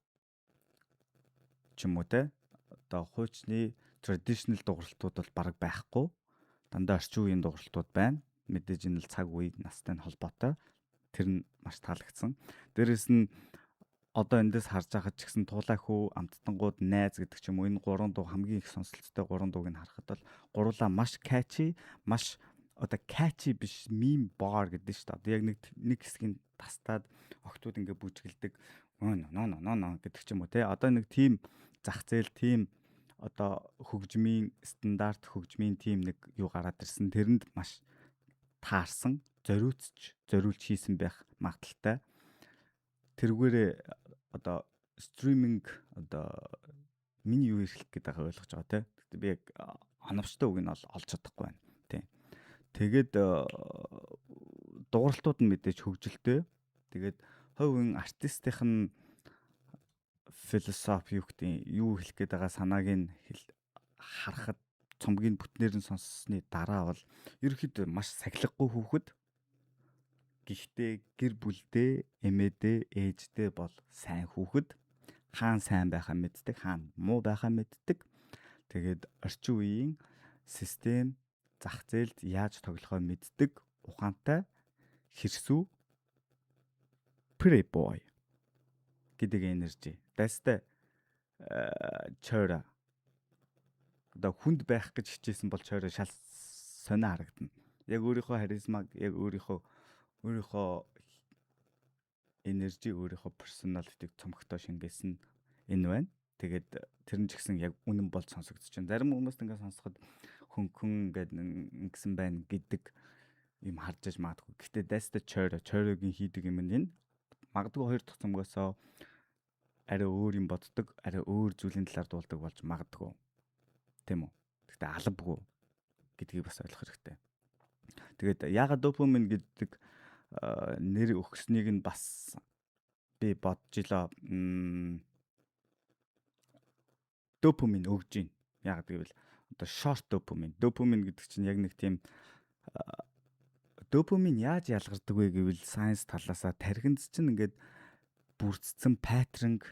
ч юм уу те. Одоо хуучны traditional дууралтууд бол бараг байхгүй. Дандаа орчин үеийн дууралтууд байна. Мэдээж энэ л цаг үеийн настай холбоотой. Тэр нь маш таалагдсан. Дээрээс нь одоо эндээс харж байхад ч гэсэн туулай хүү, амттангууд, найз гэдэг ч юм уу энэ 3 дуу хамгийн их сонсолттой 3 дууг нь харахад бол гурлаа маш catchy, маш одоо catchy биш meme bar гэдэг шүү дээ. Одоо яг нэг хэсгийн тастаад октод ингээ бүжгэлдэг но гэдэг ч юм уу те. Одоо нэг team зах зээл, team одоо хөгжмийн стандарт, хөгжмийн team нэг юу гараад ирсэн. Тэрэнд маш таарсан, зориулж хийсэн байх магадaltaй. Тэрүүгээрээ одоо стриминг одоо миний юу хэлэх гээд байгаа ойлгож байгаа те. Гэхдээ би яг оновчтой үг нь олж чадахгүй байна. Тийм. Тэгээд дууралтууд нь мэдээж хөгжилтэй. Тэгээд хувийн артистийнх нь философи юу гэдэг юу хэлэх гээд байгаа санааг нь харахад цомгийн бүтнээр нь сонссны дараа бол ерөөхдөө маш сахилгагүй хүүхэд. Гэхдээ гэр бүлдээ, эмээдээ, ээждээ бол сайн хүүхэд. Хаан сайн байхаа мэддэг, хаан муу байхаа мэддэг. Тэгээд орчин үеийн систем, зах зээлд яаж тоглохоо мэддэг, ухаантай хэрсүү playboy гэдэг энержи. That's the чойро. Одоо хүнд байх гэж хичээсэн бол чойро шал сонио харагдана. Яг өөрийнхөө харизмаг, яг өөрийнхөө энержи, өөрийнхөө персоналитиг цомгтой шингээсэн энэ байна. Тэгээд тэр нь ч гэсэн яг үнэн бол сонсогдож байна. Зарим хүмүүс ингээд сонсоход хөнгөн ингээд ингэсэн байна гэдэг юм харж аж магадгүй. Гэхдээ that's the чойрогийн хийдэг юм нь энэ. Магадгүй 2 дахь цомгоосоо арай өөр юм боддог, арай өөр зүйлийн талаар дуулдаг болж магадгүй. Тийм үү? Гэхдээ албагүй гэдгийг бас ойлгох хэрэгтэй. Тэгээд яагаад допамин гэдэг нэр өгснийг нь бас би бодож илаа. Допамин өгж гин. Яг гэвэл одоо short допамин. Допамин гэдэг чинь яг нэг тийм допамин яаж ялгардаг вэ гэвэл сайенс талаасаа тархинд чинь ингээд бүрдсэн паттерн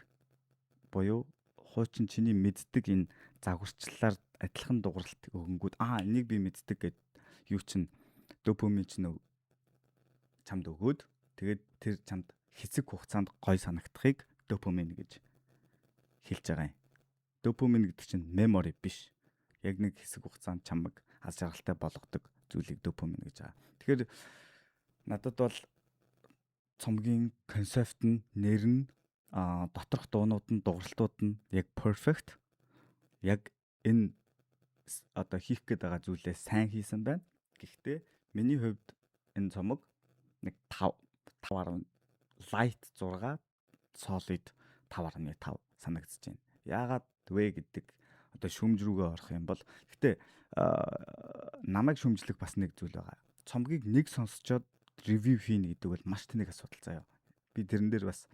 буюу хуучин чиний мэддэг энэ загварчлалаар адилхан дууралт өгөнгүүд энийг би мэддэг гэд юу чинь допамин чинь чамд өгөөд тэгээд тэр чамд хэсэг хугацаанд гой санагдахыг допамин гэж хэлж байгаа юм. Допамин гэдэг чинь memory биш. Яг нэг хэсэг хугацаанд чамайг аз жаргалтай болгодог зүйлийг допамин гэж байгаа. Тэгэхээр надад бол цомгийн концепт нь, нэр нь, доторх дуунууд нь, дууралтууд нь яг perfect. Яг энэ одоо хийх гээд байгаа зүйлээ сайн хийсэн байна. Гэхдээ миний хувьд энэ цомог нэг 5 light 6 solid 5.5 санагдаж байна. Яагаад вэ гэдэг одоо шүмж рүүгээ орох юм бол гэтээ намайг шүмжлэх бас нэг зүйл байгаа. Цомгийг нэг сонсчоод ревю хийнэ гэдэг бол маш тэнэг асуудал заяа. Би тэрэн дээр бас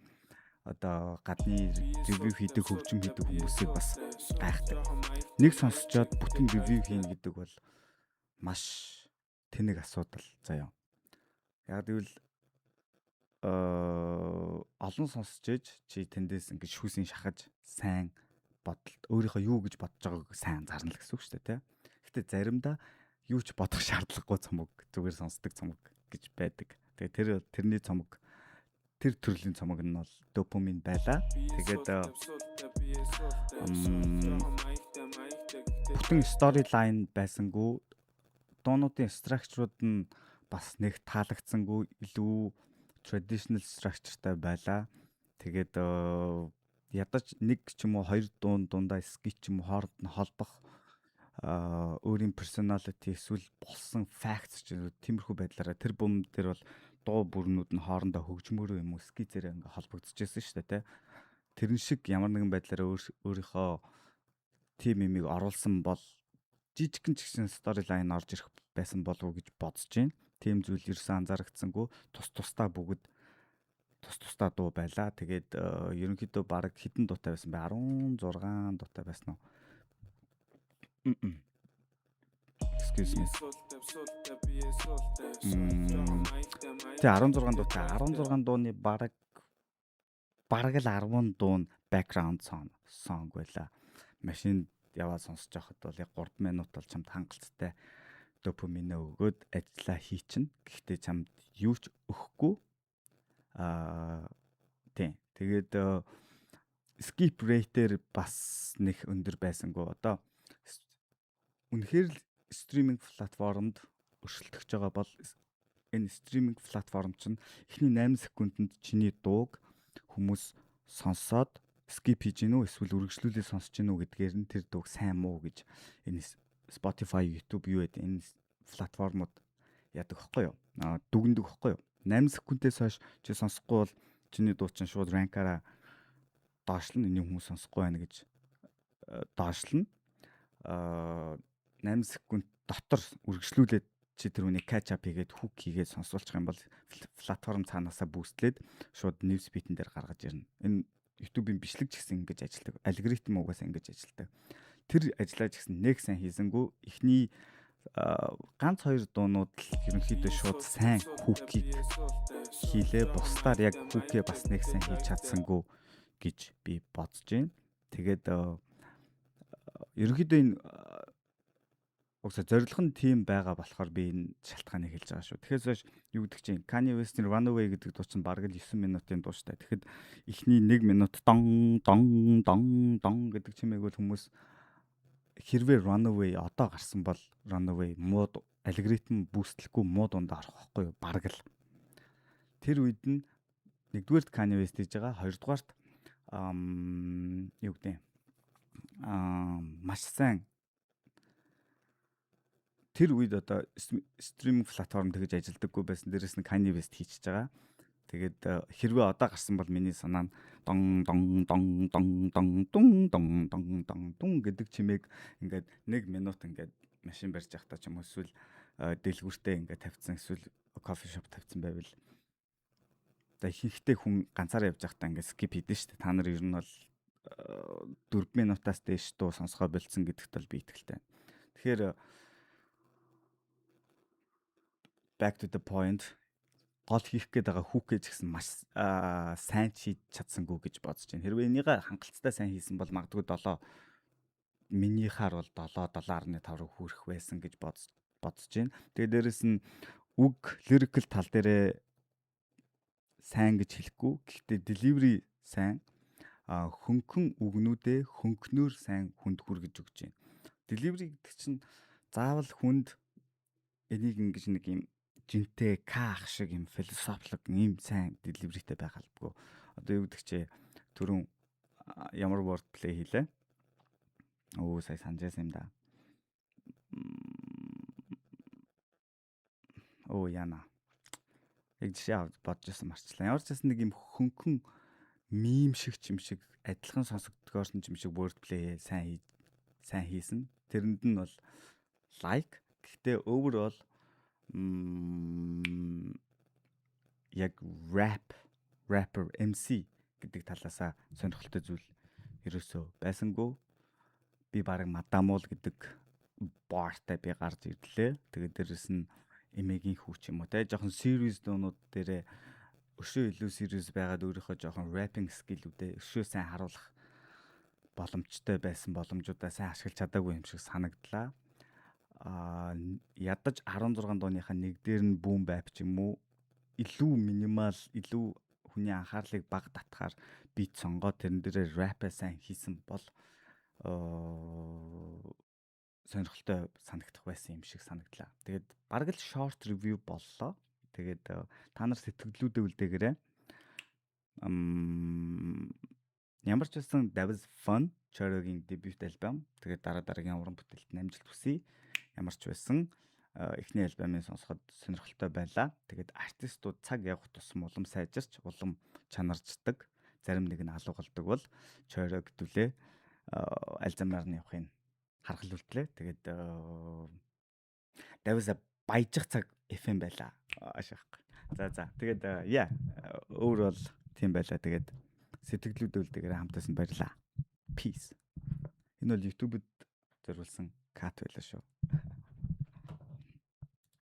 одоо гадны ревю хийдэг хөгжим хийдэг хүмүүсийг бас гайхдаг. Нэг сонсчоод бүтэн ревю хийнэ гэдэг бол маш тэнэг асуудал заяа. Яг гэвэл олон сонсч ээж чи тэндээс ингэж шүүсийн шахаж сайн бодолт өөрийнхөө юу гэж бодож байгааг сайн зарна л гэсэн үг шүү дээ, тэ. Гэтэ заримдаа юу ч бодох шаардлагагүй цомог зүгээр сонсдог цомог гэж байдаг. Тэгээ тэрний цомог тэр төрлийн цомог нь бол допамин байлаа. Тэгээд бүтэн storyline байсангүй дуунуудын structure-ууд нь бас нэг таалагдсангүй илүү traditional structure-тай байлаа. Тэгээд ядаж нэг ч юм уу хоёр дундаа skit ч юм уу хооронд нь холбох өөрийн personality эсвэл болсон facts ч тиймэрхүү байдлаараа тэр бүм дээр бол дуу бүрнүүд нь хоорондоо хөгжмөөрөө юм уу скизээр ингээ холбогдчихсэн шүү дээ, тэ. Тэрэн шиг ямар нэгэн байдлаараа өөрийнхөө тим юмыг оруулсан бол жижигхэн ч гэсэн storyline орж ирэх байсан болов уу гэж бодож байна. Тийм зүйл ерөөсөн анзаарэгдсэнгүй тус-тусдаа бүгд тус-тусдаа дуу байлаа. Тэгээд ерөнхийдөө баг хэдэн дуутай байсан бэ? 16 дуутай байсан уу? Excuse me. Тэ 16 дуутай. 16 дууны баг л 10 дуу нь background song байлаа. Машин яваад сонсож байхад бол яг 3 минут бол чамд хангалттай допамин өгөөд ажиллаа хийчин. Гэхдээ чамд юу ч өгөхгүй. Тийм. Тэгээд skip rate-ээр бас нэг өндөр байсангүй. Одоо үнэхээр л стриминг платформд өршөлтөж байгаа бол энэ стриминг платформ чинь эхний 8 секундэд чиний дууг хүмүүс сонсоод skip хийж гинүү эсвэл үргэлжлүүлээ сонсож гинүү гэдгээр нь тэр дууг сайн муу гэж энэ Spotify, YouTube юу гэдэг энэ платформуд яадаг хэвгүй юу? Дүгндэг хэвгүй юу? 8 секундээс хойш чи сонсохгүй бол чиний дуу чинь шууд ранкаараа доошлно. Энийг хүмүүс сонсохгүй байна гэж доошлно. 8 секунд дотор үргэлжлүүлээд чи тэр үнийг catch up хийгээд hook хийгээд сонсуулчих юм бол платформ цаанаасаа бүүстлээд шууд news beat-эн дээр гаргаж ирнэ. Энэ YouTube-ийн бичлэг ч гэсэн ингэж ажилладаг. Алгоритм угаасаа ингэж ажилладаг. Тэр ажиллаж гисэн нэг сайн хийсэнгүү эхний ганц хоёр дуунууд л ерөнхийдөө шууд сайн hook-ийг хийлээ. Бусдаар яг hook-ээ бас нэг сайн хийж чадсангүй гэж би бодож байна. Тэгээд ерөнхийдөө энэ угсаа зорилго нь тийм байгаа болохоор би энэ шалтгааныг хэлж байгаа шүү. Тэгэхээр зөөш юу гэдэг чинь Kanye West-ийн Runaway гэдэг дуу чинь бараг л 9 минутын дуу шүү дээ. Тэгэхэд эхний 1 минут дон гэдэг чимээг бол хүмүүс хэрвээ Runaway одоо гарсан бол Runaway мод алгоритм бүүстлэхгүй мод дунд орох байхгүй юу? Бараг л. Тэр үед нь нэгдүгээрт Kanye West хийж байгаа, хоёрдугаарт юу гэдэг маш сайн тэр үед одоо стриминг платформ тэгж ажилдаггүй байсан. Дээрээс нь Kanye West хийчихэж байгаа. Тэгээд хэрвээ одоо гарсан бол миний санаа нь дон гэдэг чимээг ингээд 1 минут ингээд машин барьж явахдаа ч юм уу эсвэл дэлгүүртээ ингээд тавьсан эсвэл кофе шоп тавьсан байвал за ихэнхдээ хүн ганцаараа явж байхдаа ингээд skip хийдэж штэ. Та нар ер нь бол 4 минутаас дээш дуу сонсгоо болцсон гэдэгт л би итгэлтэй. Тэгэхээр back to the point. Гол хийх гээд байгаа хүүхээ ч гэсэн маш сайн хийж чадсангүй гэж бодож байна. Хэрвээ энийг хангалттай сайн хийсэн бол магадгүй 7 минийхаар бол 7.5 руу хүрэх байсан гэж бодож байна. Тэгээд дээрэс нь үг lyrical тал дээрээ сайн гэж хэлэхгүй. Гэхдээ delivery сайн. Хөнгөн үгнүүдээ хөнгөнөөр сайн хүнд хүргэж өгч байна. Delivery гэдэг чинь заавал хүнд энийг ингэж нэг юм жинтэй каах шиг юм философик юм сайн deliveryтэй байх албагүй. Одоо юу гэдэг чи түрүүн ямар word play хийлээ? Сая санджсэн юм да. Яна. Яг жишээ бодож байсан марчлаа. Ямар ч гэсэн нэг юм хөнгөн мим шиг адилхан сонсогдохоор нь юм шиг word play сайн сайн хийсэн. Тэрэнд нь бол like. Гэхдээ overall яг rapper MC гэдэг талаасаа сонирхолтой зүйл ерөөсөө байсангүй. Би баг Мадамуул гэдэг бартай би гарч ирлээ. Тэгээд дээрэс нь эмээгийн хүүч юм уу те жоохон serious дуунууд дээрээ өшөө илүү serious байгаад өөрийнхөө жоохон rapping skill-үүдээ өшөө сайн харуулах боломжтой байсан боломжуудаа сайн ашиглаж чадаагүй юм шиг санагдлаа. Ядаж 16 дууныхаа нэг дээр нь бүүн байп ч юм уу илүү минимал илүү хүний анхаарлыг бага татгаар бит сонгоод тэрэн дээрээ рэпээ сайн хийсэн бол сонирхолтой санагдах байсан юм шиг санагдлаа. Тэгээд бараг л short review боллоо. Тэгээд та нар сэтгэлдүүдээ үлдээгээрэй. Ямар ч байсан that was fun. Charo-гийн debut альбом. Тэгээд дараагийн уран бүтээлд амжилт хүсье. Ямар ч байсан эхний альбомыг сонсоход сонирхолтой байлаа. Тэгээд артистууд цаг явах тусам улам сайжирч, улам чанарчдаг. Зарим нэг нь алуугалдаг бол Charo гэдүүлээ аль замаар нь явахыг харах үлдлээ. Тэгээд давса баяжих цаг FM байлаа. Ашиггүй. За. Тэгээд overall тийм байлаа. Тэгээд сэтгэлдүүд үлдээгээрээ хамтаас нь баярлаа. Peace. Энэ бол YouTube-д зориулсан кат байлаа шүү.